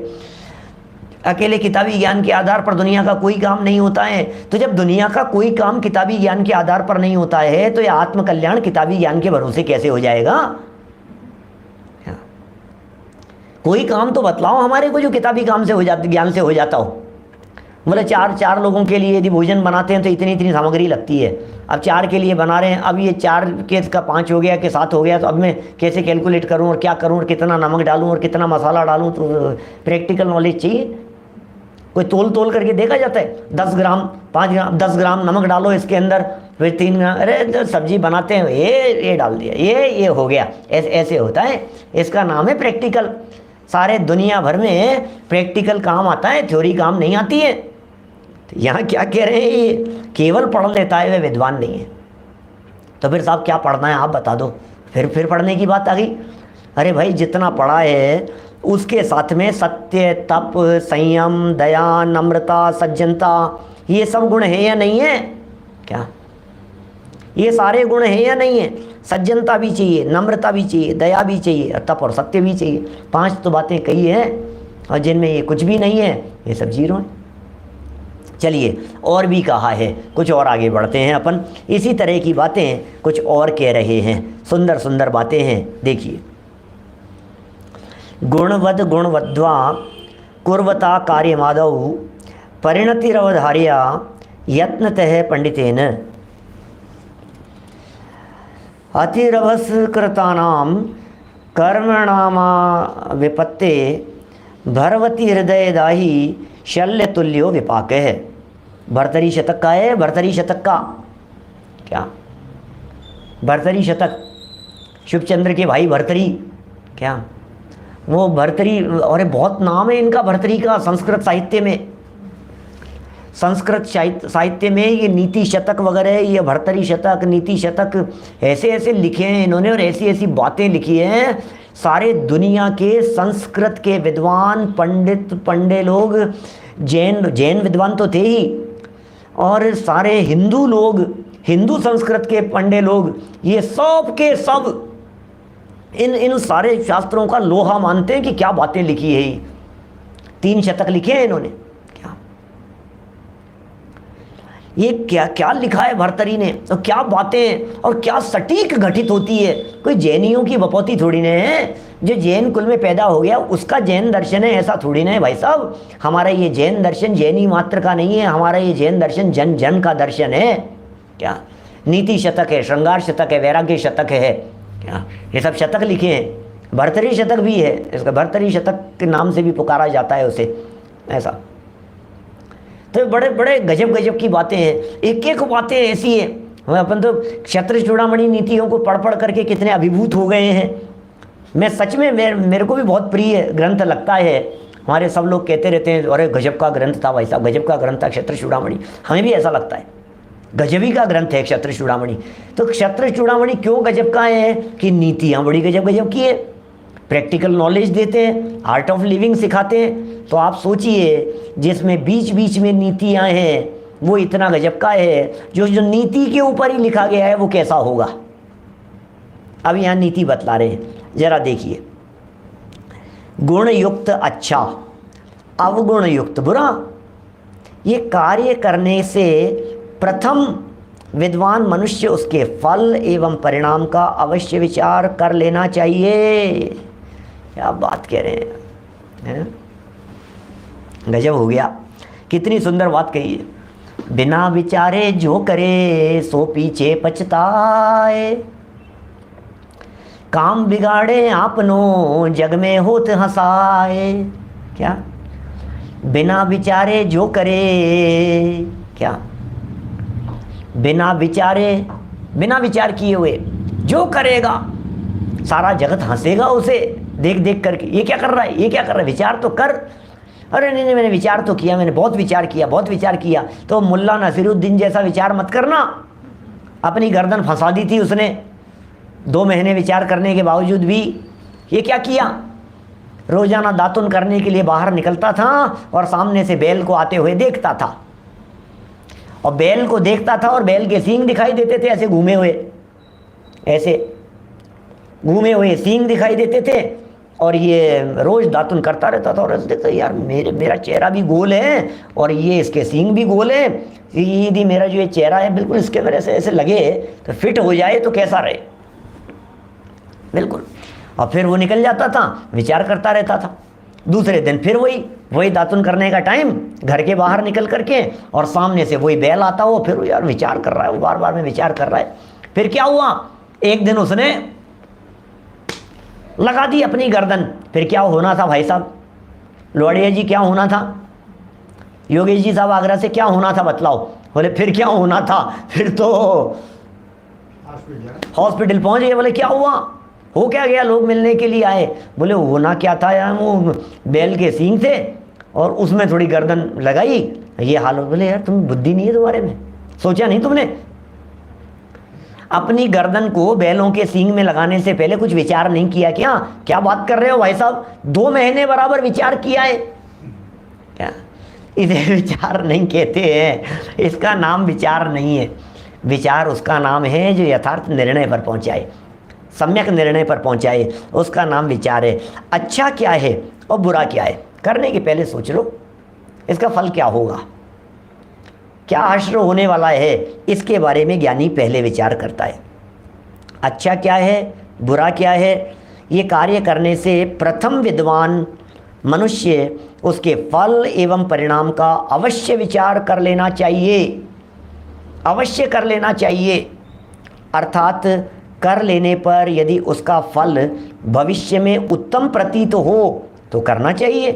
[SPEAKER 1] अकेले किताबी ज्ञान के आधार पर दुनिया का कोई काम नहीं होता है। तो जब दुनिया का कोई काम किताबी ज्ञान के आधार पर नहीं होता है तो यह आत्मकल्याण किताबी ज्ञान के भरोसे कैसे हो जाएगा? कोई काम तो बतलाओ हमारे को जो किताबी काम से हो जाता, ज्ञान से हो जाता हो। बोले 4 लोगों के लिए यदि भोजन बनाते हैं तो इतनी सामग्री लगती है। अब 4 के लिए बना रहे हैं, अब ये 4 के का 5 हो गया कि 7 हो गया, तो अब मैं कैसे कैलकुलेट करूं और क्या करूं और कितना नमक डालूं और कितना मसाला डालूं? तो प्रैक्टिकल नॉलेज चाहिए। कोई तोल करके देखा जाता है, 10 ग्राम 5 ग्राम 10 ग्राम नमक डालो इसके अंदर, फिर 3 ग्राम, अरे सब्जी बनाते हैं ये डाल दिया, ये हो गया। ऐसे होता है, इसका नाम है प्रैक्टिकल। सारे दुनिया भर में प्रैक्टिकल काम आता है, थ्योरी काम नहीं आती है। तो यहाँ क्या कह रहे हैं, ये केवल पढ़ लेता है वह विद्वान नहीं है। तो फिर साहब क्या पढ़ना है आप बता दो। फिर पढ़ने की बात आ गई। अरे भाई जितना पढ़ा है उसके साथ में सत्य, तप, संयम, दया, नम्रता, सज्जनता, ये सब गुण है या नहीं है? क्या ये सारे गुण हैं या नहीं है? सज्जनता भी चाहिए, नम्रता भी चाहिए, दया भी चाहिए, और तप और सत्य भी चाहिए। 5 तो बातें कही हैं, और जिनमें ये कुछ भी नहीं है, ये सब जीरो हैं। चलिए और भी कहा है, कुछ और आगे बढ़ते हैं अपन। इसी तरह की बातें कुछ और कह रहे हैं, सुंदर सुंदर बातें हैं, देखिए। गुणवद गुणवद्वा कुर्वता कार्यमादौ परिणतिरवधार्या यत्नतः पंडितेन अतिरवस्कृतानां कर्मणामा विपत्ते भरवती हृदयदाही शल्यतुल्यो विपाक है। भर्तरी शतक का है, भर्तरी शतक का क्या? भर्तरी शतक, शिवचंद्र के भाई भर्तरी, क्या वो भर्तरी, और बहुत नाम है इनका भर्तरी का संस्कृत साहित्य में। संस्कृत साहित्य में ये नीति शतक वगैरह, ये भर्तरी शतक, नीति शतक, ऐसे ऐसे लिखे हैं इन्होंने, और ऐसी ऐसी बातें लिखी हैं। सारे दुनिया के संस्कृत के विद्वान, पंडे लोग, जैन विद्वान तो थे ही, और सारे हिंदू लोग, हिंदू संस्कृत के पंडे लोग, ये सब के सब इन सारे शास्त्रों का लोहा मानते हैं कि क्या बातें लिखी है। 3 शतक लिखे हैं इन्होंने। ये क्या क्या लिखा है भर्तरी ने, और क्या बातें, और क्या सटीक घटित होती है। कोई जैनियों की बपौती थोड़ी ना है, जो जैन कुल में पैदा हो गया उसका जैन दर्शन है, ऐसा थोड़ी ना है भाई साहब। हमारा ये जैन दर्शन जैनी मात्र का नहीं है, हमारा ये जैन दर्शन जन जन का दर्शन है। क्या नीति शतक है, श्रृंगार शतक है, वैराग्य शतक है, क्या ये सब शतक लिखे हैं। भर्तरी शतक भी है, इसका भर्तरी शतक के नाम से भी पुकारा जाता है उसे, ऐसा। तो बड़े बड़े गजब गजब की बातें हैं, एक एक बातें ऐसी है। अपन तो क्षत्र चूड़ामणि नीतियों को पढ़ पढ़ करके कितने अभिभूत हो गए हैं। मैं सच में, मेरे को भी बहुत प्रिय ग्रंथ लगता है। हमारे सब लोग कहते रहते हैं अरे गजब का ग्रंथ था भाई साहब, गजब का ग्रंथ था क्षत्र चूड़ामणि। हमें भी ऐसा लगता है, गजबी का ग्रंथ है क्षत्र चूड़ामणि। तो क्षत्र चूड़ामणि क्यों गजब का है कि नीतियाँ बड़ी गजब गजब की है, प्रैक्टिकल नॉलेज देते हैं, आर्ट ऑफ लिविंग सिखाते हैं। तो आप सोचिए जिसमें बीच बीच में नीतियाँ हैं वो इतना गजब का है, जो नीति के ऊपर ही लिखा गया है वो कैसा होगा। अब यहाँ नीति बतला रहे हैं, जरा देखिए। गुण युक्त अच्छा, अवगुण युक्त बुरा। ये कार्य करने से प्रथम विद्वान मनुष्य उसके फल एवं परिणाम का अवश्य विचार कर लेना चाहिए। क्या बात कह रहे हैं? गजब हो गया, कितनी सुंदर बात कही है। बिना विचारे जो करे सो पीछे पछताए, काम बिगाड़े आपनो जग में होत हंसाए। क्या बिना विचारे जो करे, क्या बिना विचारे, बिना विचार किए हुए जो करेगा सारा जगत हंसेगा उसे देख देख करके। ये क्या कर रहा है, ये क्या कर रहा है, विचार तो कर। अरे नहीं नहीं मैंने विचार तो किया, मैंने बहुत विचार किया, बहुत विचार किया। तो मुल्ला नसीरुद्दीन जैसा विचार मत करना। अपनी गर्दन फंसा दी थी उसने 2 महीने विचार करने के बावजूद भी। ये क्या किया, रोजाना दातुन करने के लिए बाहर निकलता था और सामने से बैल को आते हुए देखता था, और बैल को देखता था और बैल के सींग दिखाई देते थे, ऐसे घूमे हुए, ऐसे घूमे हुए सींग दिखाई देते थे। और ये रोज दातुन करता रहता था, और देखता यार मेरा चेहरा भी गोल है और ये इसके सींग भी गोल है, यदि मेरा जो ये चेहरा है बिल्कुल इसके मेरे से ऐसे लगे तो फिट हो जाए तो कैसा रहे, बिल्कुल। और फिर वो निकल जाता था, विचार करता रहता था। दूसरे दिन फिर वही दातुन करने का टाइम, घर के बाहर निकल करके, और सामने से वही बैल आता हो, फिर यार विचार कर रहा है, वो बार बार में विचार कर रहा है। फिर क्या हुआ, एक दिन उसने लगा दी अपनी गर्दन। फिर क्या होना था भाई साहब, लोहड़िया जी क्या होना था, योगेश जी साहब आगरा से क्या होना था बतलाओ। बोले फिर क्या होना था, फिर तो हॉस्पिटल पहुंच गए। बोले क्या हुआ, हो क्या गया, लोग मिलने के लिए आए। बोले होना क्या था यार, वो बैल के सींग थे और उसमें थोड़ी गर्दन लगाई, ये हाल हो। बोले यार तुम बुद्धि नहीं है तुम्हारे में, सोचा नहीं तुमने। अपनी गर्दन को बैलों के सींग में लगाने से पहले कुछ विचार नहीं किया क्या? क्या बात कर रहे हो भाई साहब, 2 महीने बराबर विचार किया है क्या? इसे विचार नहीं कहते हैं, इसका नाम विचार नहीं है। विचार उसका नाम है जो यथार्थ निर्णय पर पहुंचाए, सम्यक निर्णय पर पहुंचाए, उसका नाम विचार है। अच्छा क्या है और बुरा क्या है, करने के पहले सोच लो इसका फल क्या होगा, क्या आश्रय होने वाला है, इसके बारे में ज्ञानी पहले विचार करता है। अच्छा क्या है, बुरा क्या है, ये कार्य करने से प्रथम विद्वान मनुष्य उसके फल एवं परिणाम का अवश्य विचार कर लेना चाहिए, अवश्य कर लेना चाहिए। अर्थात कर लेने पर यदि उसका फल भविष्य में उत्तम प्रतीत हो तो करना चाहिए,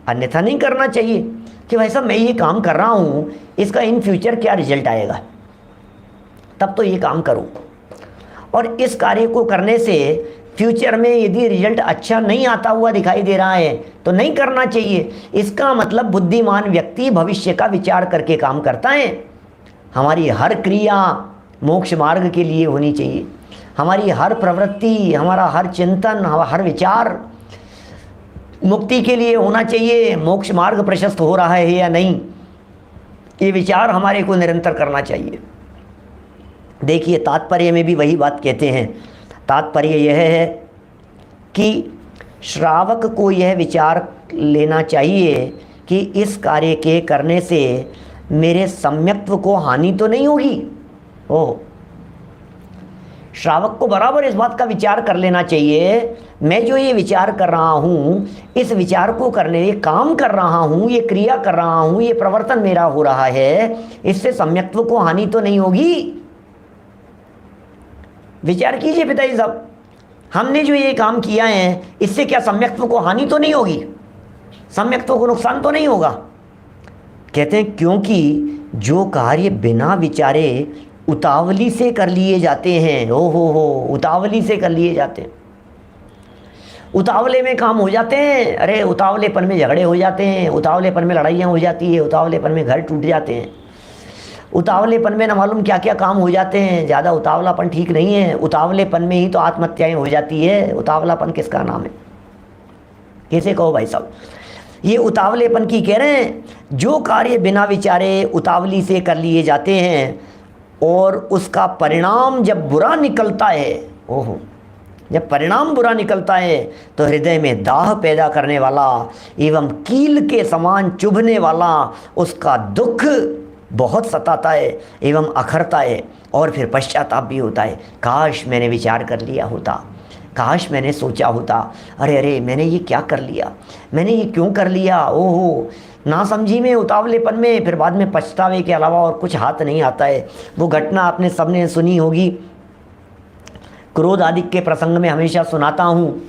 [SPEAKER 1] अन्यथा नहीं करना चाहिए कि भाई साहब मैं ये काम कर रहा हूँ, इसका इन फ्यूचर क्या रिजल्ट आएगा, तब तो ये काम करूँ। और इस कार्य को करने से फ्यूचर में यदि रिजल्ट अच्छा नहीं आता हुआ दिखाई दे रहा है तो नहीं करना चाहिए। इसका मतलब बुद्धिमान व्यक्ति भविष्य का विचार करके काम करता है। हमारी हर क्रिया मोक्ष मार्ग के लिए होनी चाहिए, हमारी हर प्रवृत्ति, हमारा हर चिंतन, हर विचार मुक्ति के लिए होना चाहिए। मोक्ष मार्ग प्रशस्त हो रहा है या नहीं, ये विचार हमारे को निरंतर करना चाहिए। देखिए तात्पर्य में भी वही बात कहते हैं। तात्पर्य यह है कि श्रावक को यह विचार लेना चाहिए कि इस कार्य के करने से मेरे सम्यक्त्व को हानि तो नहीं होगी। ओह, श्रावक को बराबर इस बात का विचार कर लेना चाहिए, मैं जो ये विचार कर रहा हूँ, इस विचार को करने, ये काम कर रहा हूँ, ये क्रिया कर रहा हूँ, ये प्रवर्तन मेरा हो रहा है, इससे सम्यक्त्व को हानि तो नहीं होगी। विचार कीजिए पिताजी साहब, हमने जो ये काम किया है इससे क्या सम्यक्त्व को हानि तो नहीं होगी, सम्यक्त्व को नुकसान तो नहीं होगा। कहते हैं क्योंकि जो कार्य बिना विचारे उतावली से कर लिए जाते हैं, ओ हो उतावली से कर लिए जाते हैं, उतावले में काम हो जाते हैं। अरे उतावलेपन में झगड़े हो जाते हैं, उतावलेपन में लड़ाइयाँ हो जाती है, उतावलेपन में घर टूट जाते हैं, उतावलेपन में न मालूम क्या क्या काम हो जाते हैं। ज़्यादा उतावलापन ठीक नहीं है, उतावलेपन में ही तो आत्महत्याएं हो जाती है। उतावलापन किसका नाम है, कैसे कहो भाई साहब। ये उतावलेपन की कह रहे हैं, जो कार्य बिना विचारे उतावली से कर लिए जाते हैं और उसका परिणाम जब बुरा निकलता है, ओहो, जब परिणाम बुरा निकलता है तो हृदय में दाह पैदा करने वाला एवं कील के समान चुभने वाला उसका दुख बहुत सताता है एवं अखरता है, और फिर पश्चाताप भी होता है। काश मैंने विचार कर लिया होता, काश मैंने सोचा होता, अरे मैंने ये क्या कर लिया, मैंने ये क्यों कर लिया। ओहो, नासमझी में, उतावलेपन में फिर बाद में पछतावे के अलावा और कुछ हाथ नहीं आता है। वो घटना आपने सबने सुनी होगी, क्रोध आदि के प्रसंग में हमेशा सुनाता हूँ।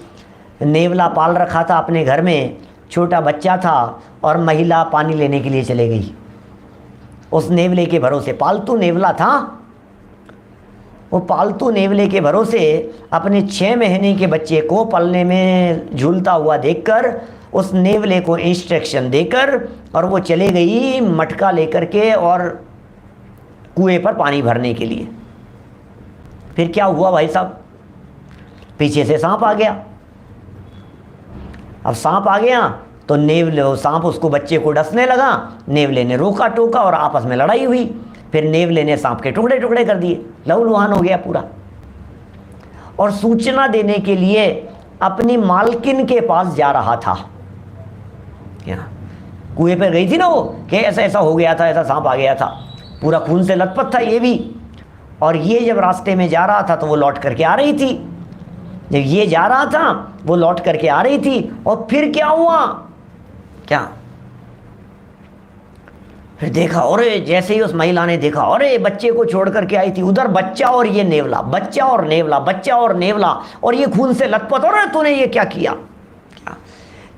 [SPEAKER 1] नेवला पाल रखा था अपने घर में, छोटा बच्चा था और महिला पानी लेने के लिए चले गई। उस नेवले के भरोसे, पालतू नेवला था, वो पालतू नेवले के भरोसे अपने 6 महीने के बच्चे को पलने में झूलता हुआ देखकर उस नेवले को इंस्ट्रक्शन देकर और वो चले गई मटका लेकर के और कुएं पर पानी भरने के लिए। फिर क्या हुआ भाई साहब, पीछे से सांप आ गया। अब सांप आ गया तो नेवले, सांप उसको बच्चे को डसने लगा, नेवले ने रोका टोका और आपस में लड़ाई हुई। फिर नेवले ने सांप के टुकड़े टुकड़े कर दिए, लहूलुहान हो गया पूरा। और सूचना देने के लिए अपनी मालकिन के पास जा रहा था। क्या कुएं पर गई थी ना वो, कि ऐसा ऐसा हो गया था, ऐसा सांप आ गया था, पूरा खून से लथपथ था ये भी। और ये जब रास्ते में जा रहा था तो वो लौट करके आ रही थी, जब ये जा रहा था वो लौट करके आ रही थी। और फिर क्या हुआ, क्या फिर देखा, और जैसे ही उस महिला ने देखा, अरे बच्चे को छोड़ करके आई थी, उधर बच्चा और ये नेवला, बच्चा और नेवला, बच्चा और नेवला, और ये खून से लथपथ, और तूने ये क्या किया, क्या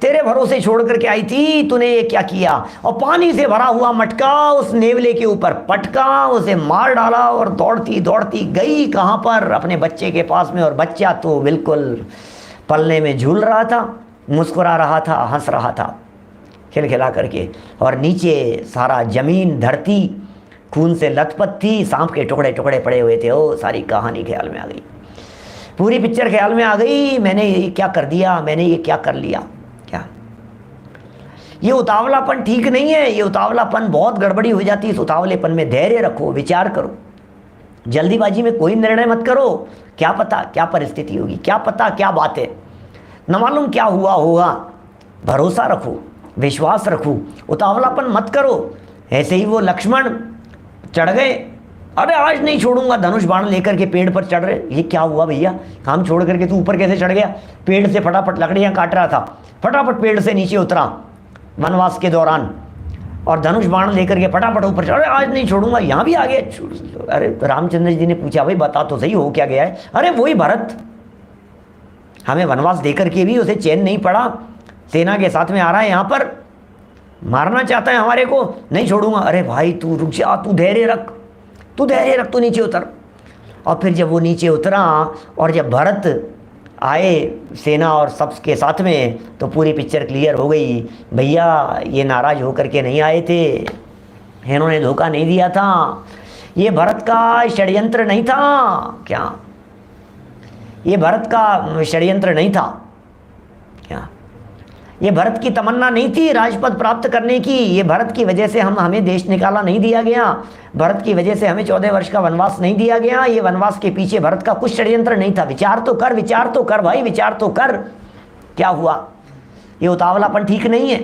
[SPEAKER 1] तेरे भरोसे छोड़ करके आई थी, तूने ये क्या किया। और पानी से भरा हुआ मटका उस नेवले के ऊपर पटका, उसे मार डाला और दौड़ती दौड़ती गई कहाँ पर, अपने बच्चे के पास में। और बच्चा तो बिल्कुल पलने में झूल रहा था, मुस्कुरा रहा था, हंस रहा था खिलखिला करके। और नीचे सारा जमीन धरती खून से लथपथ थी, सांप के टुकड़े टुकड़े पड़े हुए थे। ओ सारी कहानी ख्याल में आ गई, पूरी पिक्चर ख्याल में आ गई। मैंने ये क्या कर दिया, मैंने ये क्या कर लिया। क्या ये उतावलापन ठीक नहीं है, ये उतावलापन बहुत गड़बड़ी हो जाती है। इस उतावलेपन में धैर्य रखो, विचार करो, जल्दीबाजी में कोई निर्णय मत करो। क्या पता क्या परिस्थिति होगी, क्या पता क्या बात है, न मालूम क्या हुआ होगा। भरोसा रखो, विश्वास रखो, उतावलापन मत करो। ऐसे ही वो लक्ष्मण चढ़ गए, अरे आज नहीं छोड़ूंगा, धनुष बाण लेकर के पेड़ पर चढ़ रहे। ये क्या हुआ भैया, काम छोड़ करके तू ऊपर कैसे चढ़ गया? पेड़ से फटाफट लकड़ियां काट रहा था, फटाफट पेड़ से नीचे उतरा वनवास के दौरान, और धनुष बाण लेकर के फटाफट ऊपर चढ़, अरे आज नहीं छोड़ूंगा, यहाँ भी आ गया। अरे रामचंद्र जी ने पूछा, भाई बता तो सही हो क्या गया है? अरे वही भरत, हमें वनवास देकर के भी उसे चैन नहीं पड़ा, सेना के साथ में आ रहा है, यहाँ पर मारना चाहता है हमारे को, नहीं छोड़ूंगा। अरे भाई तू रुक जा, तू धैर्य रख, तू धैर्य रख, तू नीचे उतर। और फिर जब वो नीचे उतरा और जब भरत आए सेना और सब के साथ में, तो पूरी पिक्चर क्लियर हो गई। भैया ये नाराज होकर के नहीं आए थे, इन्होंने धोखा नहीं दिया था, ये भरत का षड्यंत्र नहीं था। क्या ये भरत का षड्यंत्र नहीं था? क्या ये भरत की तमन्ना नहीं थी राजपद प्राप्त करने की? ये भरत की वजह से हमें देश निकाला नहीं दिया गया, भरत की वजह से हमें 14 वर्ष का वनवास नहीं दिया गया। ये वनवास के पीछे भरत का कुछ षड्यंत्र नहीं था। विचार तो कर, विचार तो कर भाई, विचार तो कर, क्या हुआ? ये उतावलापन ठीक नहीं है।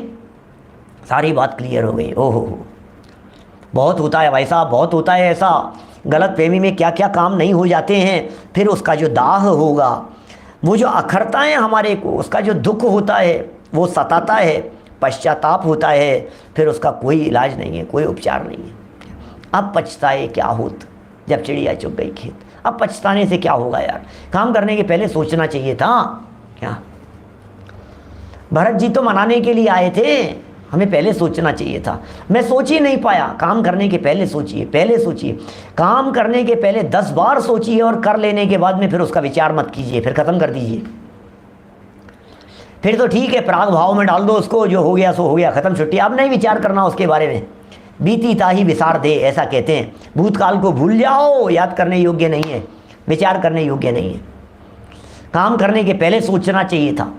[SPEAKER 1] सारी बात क्लियर हो गई। ओहो, बहुत होता है भाई साहब, बहुत होता है ऐसा। गलत फहमी में क्या क्या काम नहीं हो जाते हैं, फिर उसका जो दाह होगा, वो जो अखरता है हमारे को, उसका जो दुख होता है, वो सताता है, पश्चाताप होता है, फिर उसका कोई इलाज नहीं है, कोई उपचार नहीं है। अब पछताए क्या होत जब चिड़िया चुग गई खेत। अब पछताने से क्या होगा यार, काम करने के पहले सोचना चाहिए था। क्या भरत जी तो मनाने के लिए आए थे, हमें पहले सोचना चाहिए था। मैं सोच ही नहीं पाया। काम करने के पहले सोचिए, पहले सोचिए, काम करने के पहले 10 बार सोचिए, और कर लेने के बाद में फिर उसका विचार मत कीजिए, फिर खत्म कर दीजिए। फिर तो ठीक है, प्राग भाव में डाल दो उसको, जो हो गया सो हो गया, खत्म, छुट्टी। अब नहीं विचार करना उसके बारे में। बीती ताही विसार दे, ऐसा कहते हैं। भूतकाल को भूल जाओ, याद करने योग्य नहीं है, विचार करने योग्य नहीं है। काम करने के पहले सोचना चाहिए था।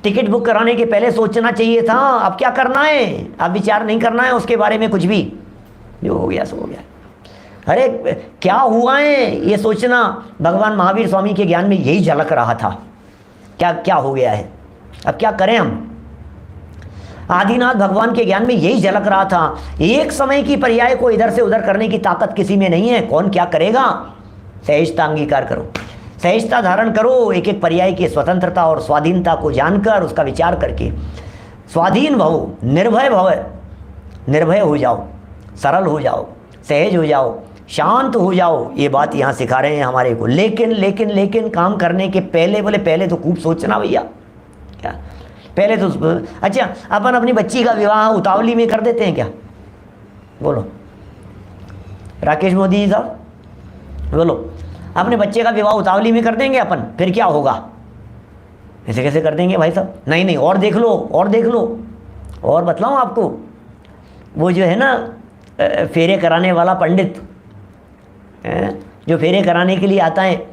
[SPEAKER 1] टिकट बुक कराने के पहले सोचना चाहिए था। अब क्या करना है, अब विचार नहीं करना है उसके बारे में कुछ भी, जो हो गया सो हो गया। अरे क्या हुआ है ये सोचना। भगवान महावीर स्वामी के ज्ञान में यही झलक रहा था, क्या क्या हो गया है, अब क्या करें हम। आदिनाथ भगवान के ज्ञान में यही झलक रहा था। एक समय की पर्याय को इधर से उधर करने की ताकत किसी में नहीं है। कौन क्या करेगा, सहजता अंगीकार करो, सहजता धारण करो। एक एक पर्याय की स्वतंत्रता और स्वाधीनता को जानकर, उसका विचार करके स्वाधीन भव, निर्भय भव, निर्भय हो जाओ, सरल हो जाओ, सहज हो जाओ, शांत हो जाओ। ये बात यहाँ सिखा रहे हैं हमारे को। लेकिन लेकिन लेकिन काम करने के पहले, बोले पहले तो खूब सोचना भैया। क्या पहले तो, अच्छा अपन अपनी बच्ची का विवाह उतावली में कर देते हैं क्या? बोलो राकेश मोदी जी साहब, बोलो, अपने बच्चे का विवाह उतावली में कर देंगे अपन, फिर क्या होगा? ऐसे कैसे कर देंगे भाई साहब? नहीं नहीं, और देख लो, और देख लो। और बतलाऊं आपको, वो जो है ना फेरे कराने वाला पंडित, जो फेरे कराने के लिए आता है,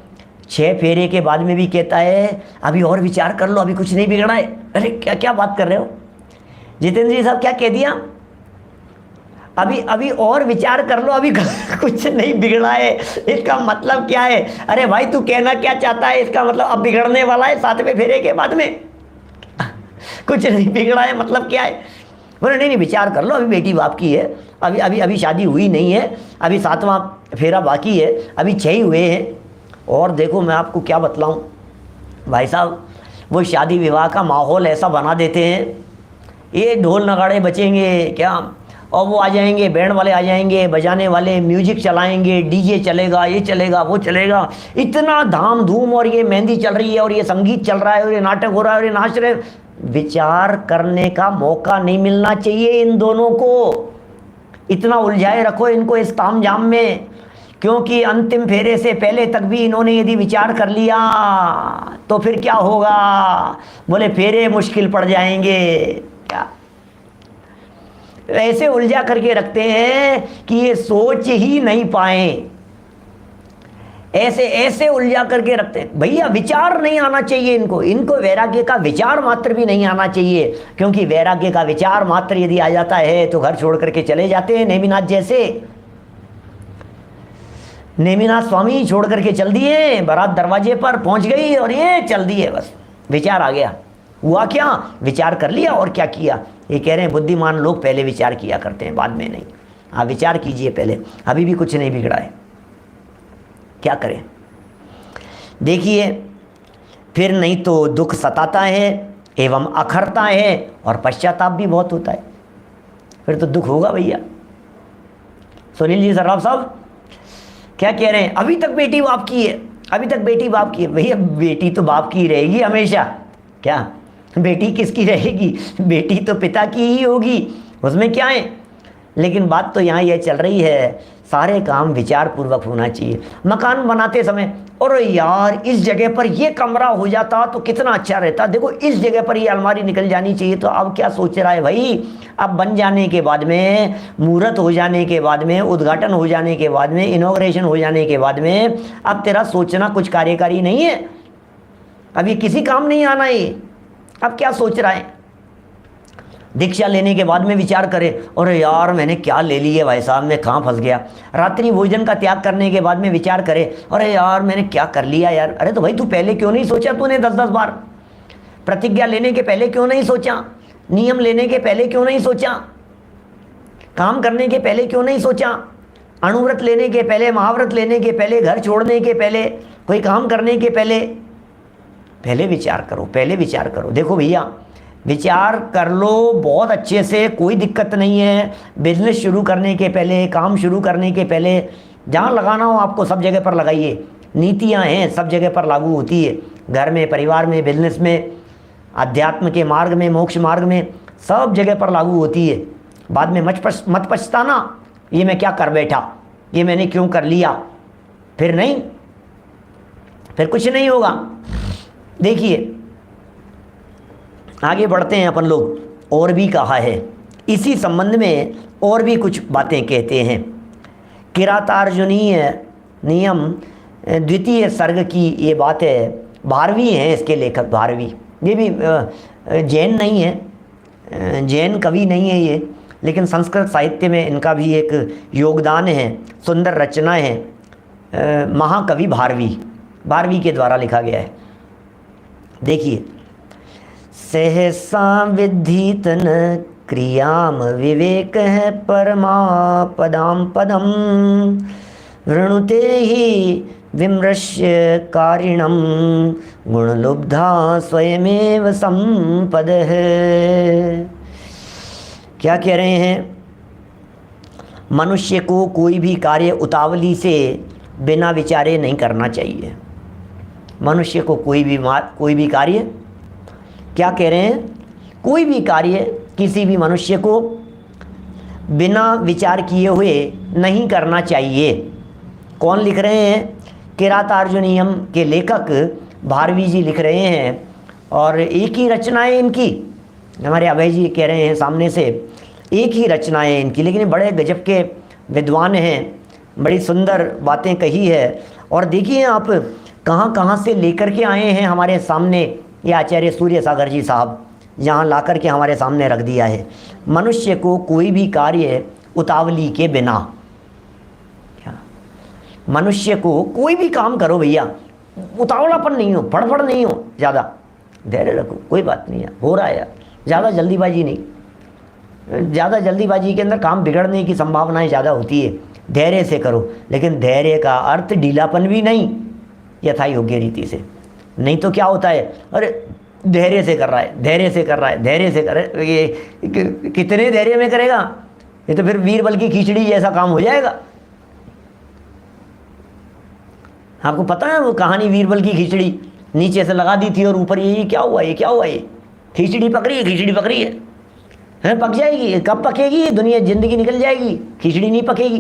[SPEAKER 1] 6 फेरे के बाद में भी कहता है अभी और विचार कर लो, अभी कुछ नहीं बिगड़ा है। अरे क्या क्या बात कर रहे हो जितेंद्र जी साहब, क्या कह दिया? अभी अभी और विचार कर लो, अभी कुछ नहीं बिगड़ा है, इसका मतलब क्या है? अरे भाई तू कहना क्या चाहता है? इसका मतलब अब बिगड़ने वाला है 7वें फेरे के बाद में, कुछ नहीं बिगड़ा है, मतलब क्या है? बोले नहीं नहीं, विचार कर लो, अभी बेटी बाप की है, अभी अभी अभी शादी हुई नहीं है, अभी 7वां फेरा बाकी है, अभी 6 ही हुए हैं। और देखो मैं आपको क्या बतलाऊं भाई साहब, वो शादी विवाह का माहौल ऐसा बना देते हैं, ये ढोल नगाड़े बचेंगे क्या, और वो आ जाएंगे, बैंड वाले आ जाएंगे, बजाने वाले म्यूजिक चलाएंगे, डीजे चलेगा, ये चलेगा, वो चलेगा, इतना धाम धूम, और ये मेहंदी चल रही है, और ये संगीत चल रहा है, और ये नाटक हो रहा है, और ये नाच रहे। विचार करने का मौका नहीं मिलना चाहिए इन दोनों को। इतना उलझाए रखो इनको इस तामझाम में, क्योंकि अंतिम फेरे से पहले तक भी इन्होंने यदि विचार कर लिया तो फिर क्या होगा? बोले फेरे मुश्किल पड़ जाएंगे। क्या ऐसे उलझा करके रखते हैं कि ये सोच ही नहीं पाए, ऐसे ऐसे उलझा करके रखते हैं। भैया विचार नहीं आना चाहिए इनको, इनको वैराग्य का विचार मात्र भी नहीं आना चाहिए, क्योंकि वैराग्य का विचार मात्र यदि आ जाता है तो घर छोड़ करके चले जाते हैं। नेमिनाथ जैसे, नेमिनाथ स्वामी छोड़ करके चल दिए, बारात दरवाजे पर पहुंच गई और ये चल दिए, बस विचार आ गया। हुआ क्या, विचार कर लिया और क्या किया। ये कह रहे हैं बुद्धिमान लोग पहले विचार किया करते हैं, बाद में नहीं। आप विचार कीजिए पहले, अभी भी कुछ नहीं बिगड़ा है, क्या करें। देखिए, फिर नहीं तो दुख सताता है एवं अखरता है और पश्चाताप भी बहुत होता है। फिर तो दुख होगा भैया। सुनील जी सर्राफ साहब क्या कह रहे हैं, अभी तक बेटी बाप की है, अभी तक बेटी बाप की है। भैया बेटी तो बाप की रहेगी हमेशा, क्या बेटी किसकी रहेगी, बेटी तो पिता की ही होगी, उसमें क्या है। लेकिन बात तो यहाँ यह चल रही है, सारे काम विचार पूर्वक होना चाहिए। मकान बनाते समय, और यार इस जगह पर ये कमरा हो जाता तो कितना अच्छा रहता, देखो इस जगह पर ये अलमारी निकल जानी चाहिए। तो अब क्या सोच रहा है भाई, अब बन जाने के बाद में, मुहूर्त हो जाने के बाद में, उद्घाटन हो जाने के बाद में, इनॉग्रेशन हो जाने के बाद में, अब तेरा सोचना कुछ कार्यकारी नहीं है, अब ये किसी काम नहीं आना है। अब क्या सोच रहा है, दीक्षा लेने के बाद में विचार करे, और यार मैंने क्या ले लिया भाई साहब, मैं कहाँ फंस गया। रात्रि भोजन का त्याग करने के बाद में विचार करे, अरे यार मैंने क्या कर लिया यार। अरे तो भाई तू पहले क्यों नहीं सोचा, तूने 10-10 बार प्रतिज्ञा लेने के पहले क्यों नहीं सोचा, नियम लेने के पहले क्यों नहीं सोचा, काम करने के पहले क्यों नहीं सोचा, अणुव्रत लेने के पहले, महाव्रत लेने के पहले, घर छोड़ने के पहले, कोई काम करने के पहले। पहले विचार करो, पहले विचार करो। देखो भैया विचार कर लो बहुत अच्छे से, कोई दिक्कत नहीं है। बिजनेस शुरू करने के पहले, काम शुरू करने के पहले, जहाँ लगाना हो आपको सब जगह पर लगाइए। नीतियाँ हैं सब जगह पर लागू होती है, घर में, परिवार में, बिजनेस में, अध्यात्म के मार्ग में, मोक्ष मार्ग में, सब जगह पर लागू होती है। बाद में मत पछताना, ये मैं क्या कर बैठा, ये मैंने क्यों कर लिया। फिर नहीं, फिर कुछ नहीं होगा। देखिए आगे बढ़ते हैं अपन लोग। और भी कहा है इसी संबंध में, और भी कुछ बातें कहते हैं। किरातार्जुनीय नियम द्वितीय सर्ग की ये बात है। भारवी हैं इसके लेखक, भारवी। ये भी जैन नहीं है, जैन कवि नहीं है ये, लेकिन संस्कृत साहित्य में इनका भी एक योगदान है, सुंदर रचना है। महाकवि भारवी, भारवी के द्वारा लिखा गया है। देखिए, सहसा विद्धितन क्रियाम विवेक है परमापदाम पदम वृणुते ही विमृश्य कारिणम गुणलुब्धा स्वयमेव संपद है। क्या कह रहे हैं, मनुष्य को कोई भी कार्य उतावली से बिना विचारे नहीं करना चाहिए। मनुष्य को कोई भी कार्य, क्या कह रहे हैं, कोई भी कार्य किसी भी मनुष्य को बिना विचार किए हुए नहीं करना चाहिए। कौन लिख रहे हैं, किरातार्जुनीयम के लेखक भारवी जी लिख रहे हैं। और एक ही रचनाएं इनकी, हमारे अभय जी कह रहे हैं सामने से, एक ही रचनाएं इनकी, लेकिन बड़े गजब के विद्वान हैं, बड़ी सुंदर बातें कही है। और देखिए आप कहाँ कहाँ से लेकर के आए हैं हमारे सामने। ये आचार्य सूर्य सागर जी साहब यहाँ ला कर के हमारे सामने रख दिया है। मनुष्य को कोई भी कार्य उतावली के बिना, क्या मनुष्य को कोई भी काम करो भैया, उतावलापन नहीं हो, फड़फड़ नहीं हो, ज़्यादा धैर्य रखो, कोई बात नहीं है, हो रहा है यार, ज़्यादा जल्दीबाजी नहीं। ज़्यादा जल्दीबाजी के अंदर काम बिगड़ने की संभावनाएं ज़्यादा होती है। धैर्य से करो, लेकिन धैर्य का अर्थ ढीलापन भी नहीं, यथा योग्य रीति से। नहीं तो क्या होता है, अरे धैर्य से कर रहा है, धैर्य से कर रहा है, धैर्य से कर रहा है, ये कितने धैर्य में करेगा, ये तो फिर बीरबल की खिचड़ी जैसा काम हो जाएगा। आपको पता है वो कहानी, बीरबल की खिचड़ी नीचे से लगा दी थी और ऊपर ये क्या हुआ, ये क्या हुआ, ये खिचड़ी पक रही है, खिचड़ी पक रही है, पक जाएगी। कब पकेगी, दुनिया जिंदगी निकल जाएगी, खिचड़ी नहीं पकेगी।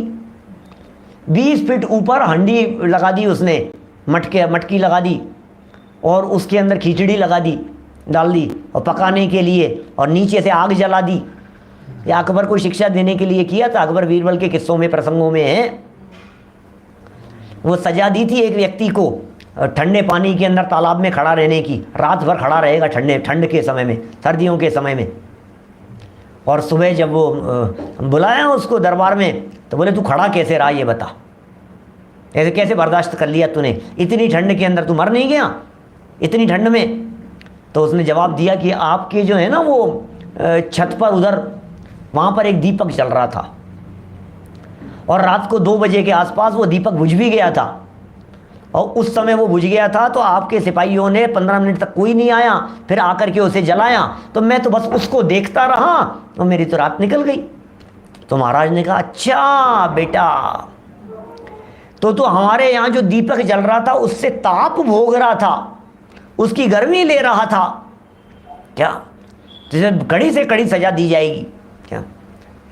[SPEAKER 1] 20 फीट ऊपर हंडी लगा दी उसने, मटकी लगा दी और उसके अंदर खिचड़ी लगा दी, डाल दी और पकाने के लिए, और नीचे से आग जला दी। ये अकबर को शिक्षा देने के लिए किया था। अकबर बीरबल के किस्सों में, प्रसंगों में है। वो सजा दी थी एक व्यक्ति को ठंडे पानी के अंदर तालाब में खड़ा रहने की। रात भर खड़ा रहेगा ठंड के समय में, सर्दियों के समय में। और सुबह जब वो बुलाया उसको दरबार में, तो बोले तू खड़ा कैसे रहा ये बता, ऐसे कैसे बर्दाश्त कर लिया तूने, इतनी ठंड के अंदर तू मर नहीं गया इतनी ठंड में? तो उसने जवाब दिया कि आपके जो है ना वो छत पर उधर वहाँ पर एक दीपक जल रहा था, और रात को 2 बजे के आसपास वो दीपक बुझ भी गया था। और उस समय वो बुझ गया था तो आपके सिपाहियों ने 15 मिनट तक कोई नहीं आया, फिर आकर के उसे जलाया, तो मैं तो बस उसको देखता रहा और मेरी तो रात निकल गई। तो महाराज ने कहा अच्छा बेटा, तो हमारे यहाँ जो दीपक जल रहा था उससे ताप भोग रहा था, उसकी गर्मी ले रहा था क्या? तुझे कड़ी से कड़ी सजा दी जाएगी क्या?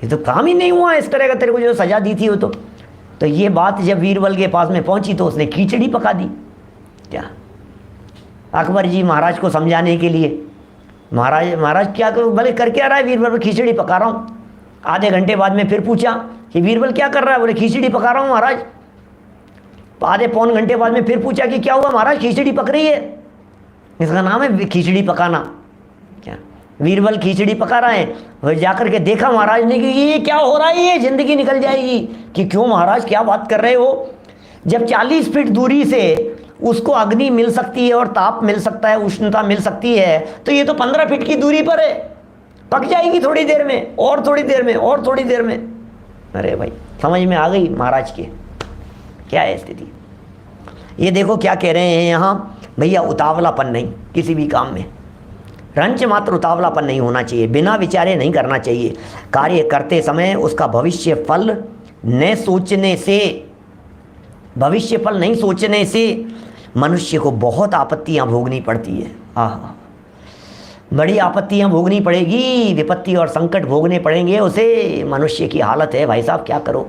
[SPEAKER 1] ये तो काम ही नहीं हुआ इस तरह का, तेरे को जो सजा दी थी वो तो ये बात जब बीरबल के पास में पहुंची तो उसने खिचड़ी पका दी क्या? अकबर जी महाराज को समझाने के लिए, महाराज क्या करो, भले कर क्या रहा है? बीरबल, खिचड़ी पका रहा हूँ। आधे घंटे बाद में फिर पूछा कि बीरबल क्या कर रहा है? बोले खिचड़ी पका रहा हूँ महाराज। आधे पौन घंटे बाद में फिर पूछा कि क्या हुआ महाराज? खिचड़ी पक रही है। इसका नाम है खिचड़ी पकाना क्या? बीरबल खिचड़ी पका रहा है। वह जाकर के देखा महाराज ने कि ये क्या हो रहा है, ये जिंदगी निकल जाएगी। कि क्यों महाराज, क्या बात कर रहे हो? जब 40 फीट दूरी से उसको अग्नि मिल सकती है और ताप मिल सकता है, उष्णता मिल सकती है, तो ये तो 15 फीट की दूरी पर है, पक जाएगी थोड़ी देर में, और थोड़ी देर में, और थोड़ी देर में। अरे भाई समझ में आ गई महाराज के क्या है स्थिति। ये देखो क्या कह रहे हैं यहाँ, भैया उतावलापन नहीं किसी भी काम में, रंच मात्र उतावलापन नहीं होना चाहिए, बिना विचारे नहीं करना चाहिए। कार्य करते समय उसका भविष्य फल न सोचने से, भविष्य फल नहीं सोचने से मनुष्य को बहुत आपत्तियां भोगनी पड़ती है। बड़ी आपत्तियां भोगनी पड़ेगी, विपत्ति और संकट भोगने पड़ेंगे उसे। मनुष्य की हालत है भाई साहब, क्या करो।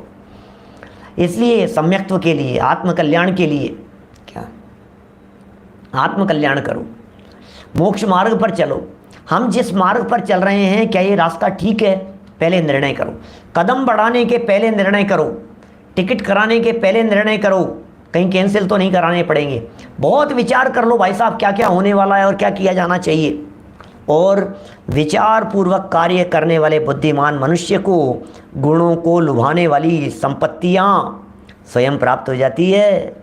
[SPEAKER 1] इसलिए सम्यक्त्व के लिए, आत्मकल्याण के लिए क्या, आत्मकल्याण करो, मोक्ष मार्ग पर चलो। हम जिस मार्ग पर चल रहे हैं, क्या ये रास्ता ठीक है? पहले निर्णय करो। कदम बढ़ाने के पहले निर्णय करो, टिकट कराने के पहले निर्णय करो, कहीं कैंसिल तो नहीं कराने पड़ेंगे। बहुत विचार कर लो भाई साहब, क्या क्या होने वाला है और क्या किया जाना चाहिए। और विचार पूर्वक कार्य करने वाले बुद्धिमान मनुष्य को गुणों को लुभाने वाली संपत्तियां स्वयं प्राप्त हो जाती है।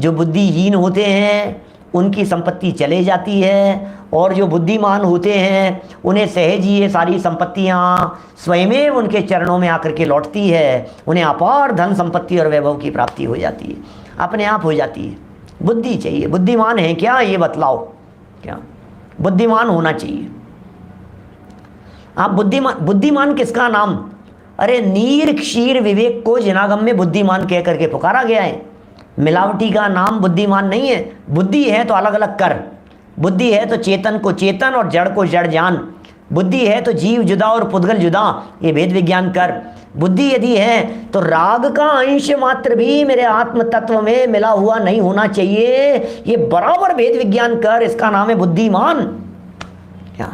[SPEAKER 1] जो बुद्धिहीन होते हैं उनकी संपत्ति चले जाती है, और जो बुद्धिमान होते हैं उन्हें सहज ही ये सारी संपत्तियां स्वयं उनके चरणों में आकर के लौटती है। उन्हें अपार धन संपत्ति और वैभव की प्राप्ति हो जाती है, अपने आप हो जाती है। बुद्धि चाहिए। बुद्धिमान है क्या ये बतलाओ, क्या बुद्धिमान होना चाहिए। आप बुद्धिमान किसका नाम? अरे नीर क्षीर विवेक को जिनागम्य बुद्धिमान कह करके पुकारा गया है। मिलावटी का नाम बुद्धिमान नहीं है। बुद्धि है तो अलग अलग कर, बुद्धि है तो चेतन को चेतन और जड़ को जड़ जान, बुद्धि है तो जीव जुदा और पुद्गल जुदा, ये भेद विज्ञान कर। बुद्धि यदि है तो राग का अंश मात्र भी मेरे आत्म तत्व में मिला हुआ नहीं होना चाहिए, ये बराबर भेद विज्ञान कर। इसका नाम है बुद्धिमान। क्या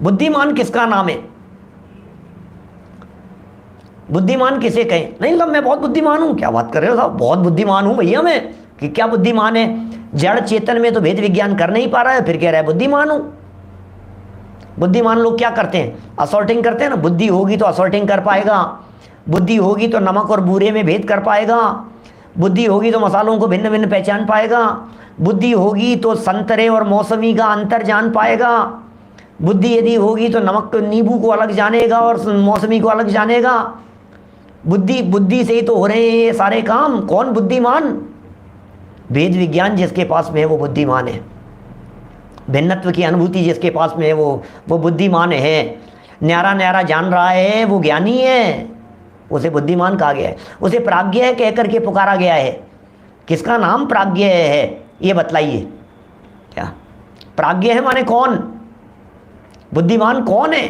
[SPEAKER 1] बुद्धिमान किसका नाम है? बुद्धिमान किसे कहें? नहीं मतलब मैं बहुत बुद्धिमान हूं, क्या बात कर रहे हो साहब, बहुत बुद्धिमान हूं भैया मैं, कि क्या बुद्धिमान है? जड़ चेतन में तो भेद विज्ञान कर नहीं पा रहा है, फिर कह रहा है बुद्धिमान हूं। बुद्धिमान लोग क्या करते हैं? असॉर्टिंग करते हैं ना। बुद्धि होगी तो असॉर्टिंग कर पाएगा, बुद्धि होगी तो नमक और बूरे में भेद कर पाएगा, बुद्धि होगी तो मसालों को भिन्न भिन्न पहचान पाएगा, बुद्धि होगी तो संतरे और मौसमी का अंतर जान पाएगा, बुद्धि यदि होगी तो नमक नींबू को अलग जानेगा और मौसमी को अलग जानेगा। बुद्धि से ही तो हो रहे हैं ये सारे काम। कौन बुद्धिमान? भेद विज्ञान जिसके पास में है वो बुद्धिमान है। भिन्नत्व की अनुभूति जिसके पास में है वो बुद्धिमान है। न्यारा न्यारा जान रहा है वो ज्ञानी है, उसे बुद्धिमान कहा गया है। उसे प्राज्ञ कह करके पुकारा गया है। किसका नाम प्राज्ञ है ये बतलाइए। क्या प्राज्ञ है माने कौन? बुद्धिमान कौन है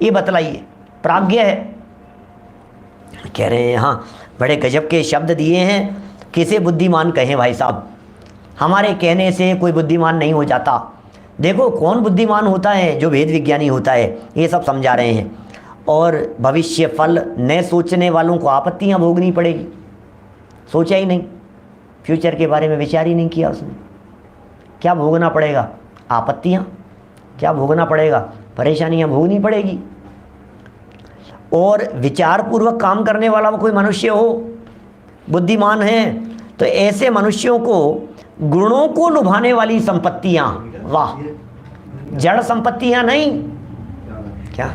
[SPEAKER 1] ये बतलाइए। प्राज्ञ है कह रहे हैं, हाँ बड़े गजब के शब्द दिए हैं। किसे बुद्धिमान कहें भाई साहब? हमारे कहने से कोई बुद्धिमान नहीं हो जाता। देखो कौन बुद्धिमान होता है, जो वेद विज्ञानी होता है, ये सब समझा रहे हैं। और भविष्य फल न सोचने वालों को आपत्तियां भोगनी पड़ेगी। सोचा ही नहीं, फ्यूचर के बारे में विचार ही नहीं किया उसने, क्या भोगना पड़ेगा? आपत्तियां। क्या भोगना पड़ेगा? परेशानियां भोगनी पड़ेगी। और विचार पूर्वक काम करने वाला कोई मनुष्य हो, बुद्धिमान है, तो ऐसे मनुष्यों को गुणों को लुभाने वाली संपत्तियां, वाह, जड़ संपत्तियां नहीं, क्या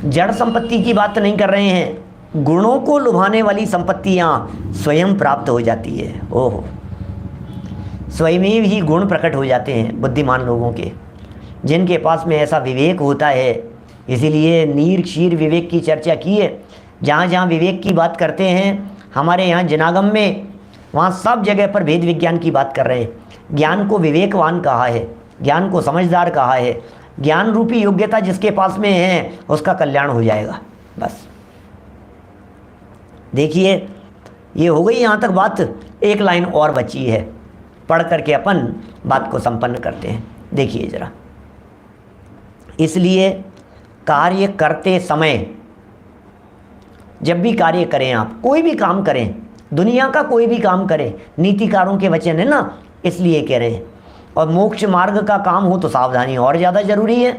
[SPEAKER 1] जड़ संपत्ति की बात नहीं कर रहे हैं, गुणों को लुभाने वाली संपत्तियां स्वयं प्राप्त हो जाती है। ओहो, स्वयं ही गुण प्रकट हो जाते हैं बुद्धिमान लोगों के, जिनके पास में ऐसा विवेक होता है। इसीलिए नीर क्षीर विवेक की चर्चा की है। जहाँ जहाँ विवेक की बात करते हैं, हमारे यहाँ जनागम में, वहाँ सब जगह पर वेद विज्ञान की बात कर रहे हैं। ज्ञान को विवेकवान कहा है, ज्ञान को समझदार कहा है। ज्ञान रूपी योग्यता जिसके पास में है उसका कल्याण हो जाएगा। बस देखिए, ये हो गई यहाँ तक बात। एक लाइन और बची है, पढ़ करके अपन बात को संपन्न करते हैं। देखिए जरा, इसलिए कार्य करते समय, जब भी कार्य करें, आप कोई भी काम करें, दुनिया का कोई भी काम करें, नीतिकारों के वचन है ना, इसलिए कह रहे हैं। और मोक्ष मार्ग का काम हो तो सावधानी और ज़्यादा ज़रूरी है।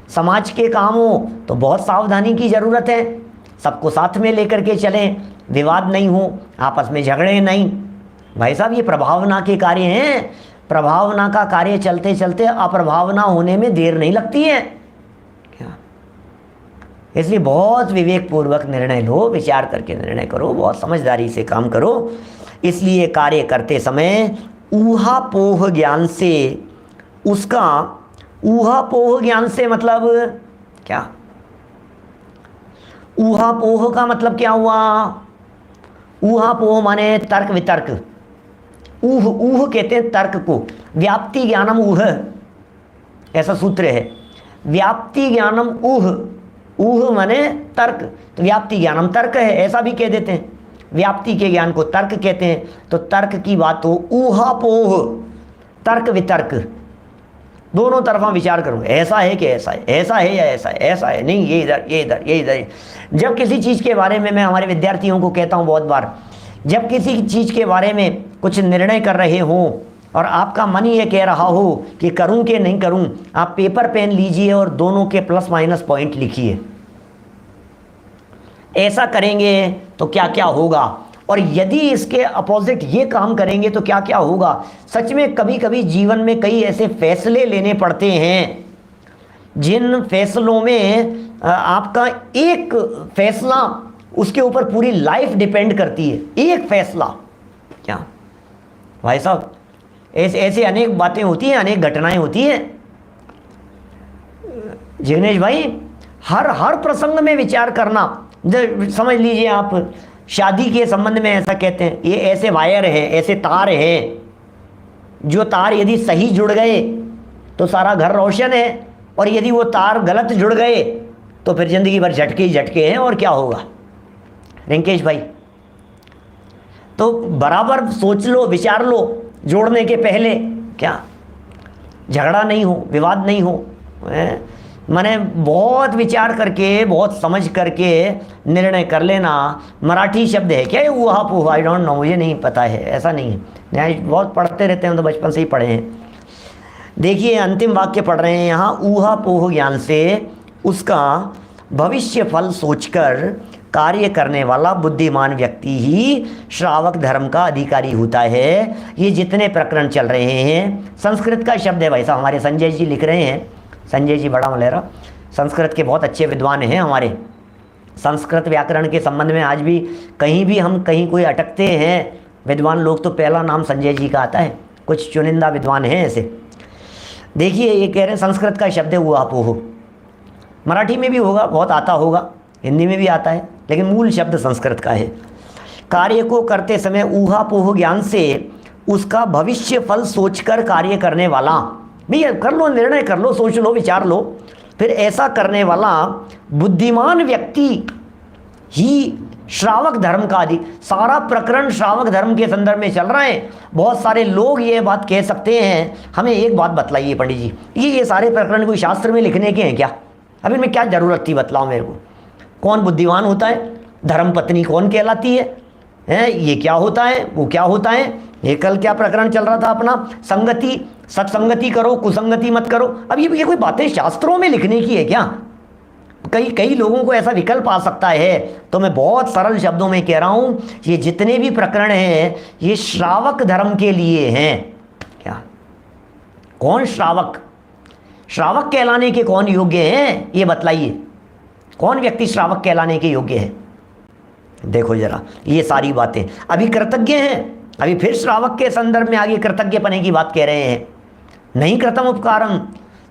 [SPEAKER 1] समाज के काम हो तो बहुत सावधानी की ज़रूरत है। सबको साथ में लेकर के चलें, विवाद नहीं हो, आपस में झगड़े नहीं। भाई साहब, ये प्रभावना के कार्य हैं। प्रभावना का कार्य चलते चलते अप्रभावना होने में देर नहीं लगती है क्या? इसलिए बहुत विवेकपूर्वक निर्णय लो, विचार करके निर्णय करो, बहुत समझदारी से काम करो। इसलिए कार्य करते समय ऊहापोह ज्ञान से, उसका ऊहापोह ज्ञान से मतलब क्या? ऊहापोह का मतलब क्या हुआ? ऊहापोह माने तर्क वितर्क। ऊह, ऊह कहते हैं तर्क को। व्याप्ति ज्ञानम ऊह, ऐसा सूत्र है। व्याप्ति ज्ञानम ऊह, ऊह माने तर्क, तो व्याप्ति ज्ञानम तर्क है, ऐसा भी कह देते हैं। व्याप्ति के ज्ञान को तर्क कहते हैं। तो तर्क की बात हो, ऊहापोह, तर्क वितर्क, दोनों तरफा विचार करूँ, ऐसा है कि ऐसा है, ऐसा है या ऐसा है, ऐसा है नहीं, ये इधर, ये इधर, ये इधर। जब किसी चीज़ के बारे में, मैं हमारे विद्यार्थियों को कहता हूँ बहुत बार, जब किसी चीज़ के बारे में कुछ निर्णय कर रहे हो और आपका मन ये कह रहा हो कि करूं कि नहीं करूं, आप पेपर पेन लीजिए और दोनों के प्लस माइनस पॉइंट लिखिए। ऐसा करेंगे तो क्या क्या होगा, और यदि इसके अपोजिट ये काम करेंगे तो क्या क्या होगा। सच में कभी कभी जीवन में कई ऐसे फैसले लेने पड़ते हैं जिन फैसलों में आपका एक फैसला, उसके ऊपर पूरी लाइफ डिपेंड करती है। एक फैसला, क्या भाई साहब, ऐसे अनेक बातें होती हैं, अनेक घटनाएं होती हैं। जिग्नेश भाई, हर प्रसंग में विचार करना। समझ लीजिए आप, शादी के संबंध में ऐसा कहते हैं, ये ऐसे वायर हैं, ऐसे तार हैं, जो तार यदि सही जुड़ गए तो सारा घर रोशन है, और यदि वो तार गलत जुड़ गए तो फिर जिंदगी भर झटके ही झटके हैं, और क्या होगा रिंकेश भाई। तो बराबर सोच लो, विचार लो, जोड़ने के पहले, क्या झगड़ा नहीं हो, विवाद नहीं हो। मैंने बहुत विचार करके, बहुत समझ करके निर्णय कर लेना। मराठी शब्द है क्या ये, ऊहापोह? आई डोंट नो, मुझे नहीं पता है, ऐसा नहीं है। न्याय बहुत पढ़ते रहते हैं, तो बचपन से ही पढ़े हैं। देखिए अंतिम वाक्य पढ़ रहे हैं यहाँ, ऊहापोह ज्ञान से उसका भविष्य फल सोचकर कार्य करने वाला बुद्धिमान व्यक्ति ही श्रावक धर्म का अधिकारी होता है। ये जितने प्रकरण चल रहे हैं, संस्कृत का शब्द है भाई साहब, हमारे संजय जी लिख रहे हैं, संजय जी बड़ा मलेरा, संस्कृत के बहुत अच्छे विद्वान हैं हमारे। संस्कृत व्याकरण के संबंध में आज भी कहीं भी हम कहीं कोई अटकते हैं विद्वान लोग, तो पहला नाम संजय जी का आता है। कुछ चुनिंदा विद्वान हैं ऐसे। देखिए ये कह रहे हैं संस्कृत का शब्द है ऊहापोह, मराठी में भी होगा, बहुत आता होगा, हिंदी में भी आता है, लेकिन मूल शब्द संस्कृत का है। कार्य को करते समय ऊहापोह ज्ञान से उसका भविष्य फल सोचकर कार्य करने वाला, भैया कर लो, निर्णय कर लो, सोच लो, विचार लो, फिर ऐसा करने वाला बुद्धिमान व्यक्ति ही श्रावक धर्म का आदि, सारा प्रकरण श्रावक धर्म के संदर्भ में चल रहा है। बहुत सारे लोग ये बात कह सकते हैं। हमें एक बात बतलाइए पंडित जी, ये सारे प्रकरण कोई शास्त्र में लिखने के हैं क्या? अभी मैं क्या जरूरत थी, बतलाओ मेरे को। कौन बुद्धिमान होता है, धर्म पत्नी कौन कहलाती है, ये क्या होता है, वो क्या होता है। ये कल क्या प्रकरण चल रहा था अपना, संगति, सत्संगति करो, कुसंगति मत करो। अब ये कोई बातें शास्त्रों में लिखने की है क्या? कई लोगों को ऐसा विकल्प आ सकता है। तो मैं बहुत सरल शब्दों में कह रहा हूं, ये जितने भी प्रकरण हैं ये श्रावक धर्म के लिए हैं। क्या? कौन श्रावक, श्रावक कहलाने के कौन योग्य हैं, ये बतलाइए। कौन व्यक्ति श्रावक कहलाने के योग्य है? देखो जरा ये सारी बातें, अभी कृतज्ञ हैं, अभी फिर श्रावक के संदर्भ में आगे कृतज्ञ पने की बात कह रहे हैं। नहीं कृतम उपकारम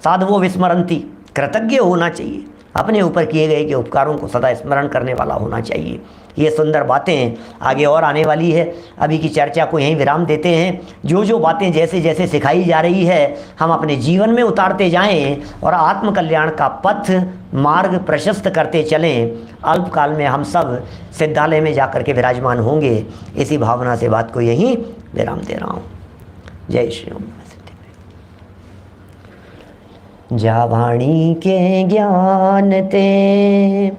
[SPEAKER 1] साधवो विस्मरंती, कृतज्ञ होना चाहिए, अपने ऊपर किए गए के उपकारों को सदा स्मरण करने वाला होना चाहिए। ये सुंदर बातें आगे और आने वाली है। अभी की चर्चा को यहीं विराम देते हैं। जो जो बातें जैसे जैसे सिखाई जा रही है हम अपने जीवन में उतारते जाएं और आत्मकल्याण का पथ मार्ग प्रशस्त करते चलें। अल्पकाल में हम सब सिद्धालय में जाकर के विराजमान होंगे। इसी भावना से बात को यहीं विराम दे रहा हूँ। जय श्री राम। जा वाणी के ज्ञान ते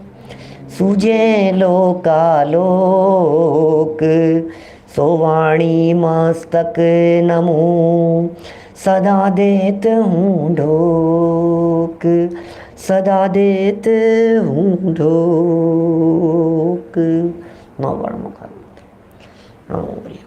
[SPEAKER 1] सूझे लोकालोक, सो वाणी मस्तक नमो सदा देत हूँ ढोक, सदा देत हूँ ढोक। नौ बार मुखर नमो प्रिय।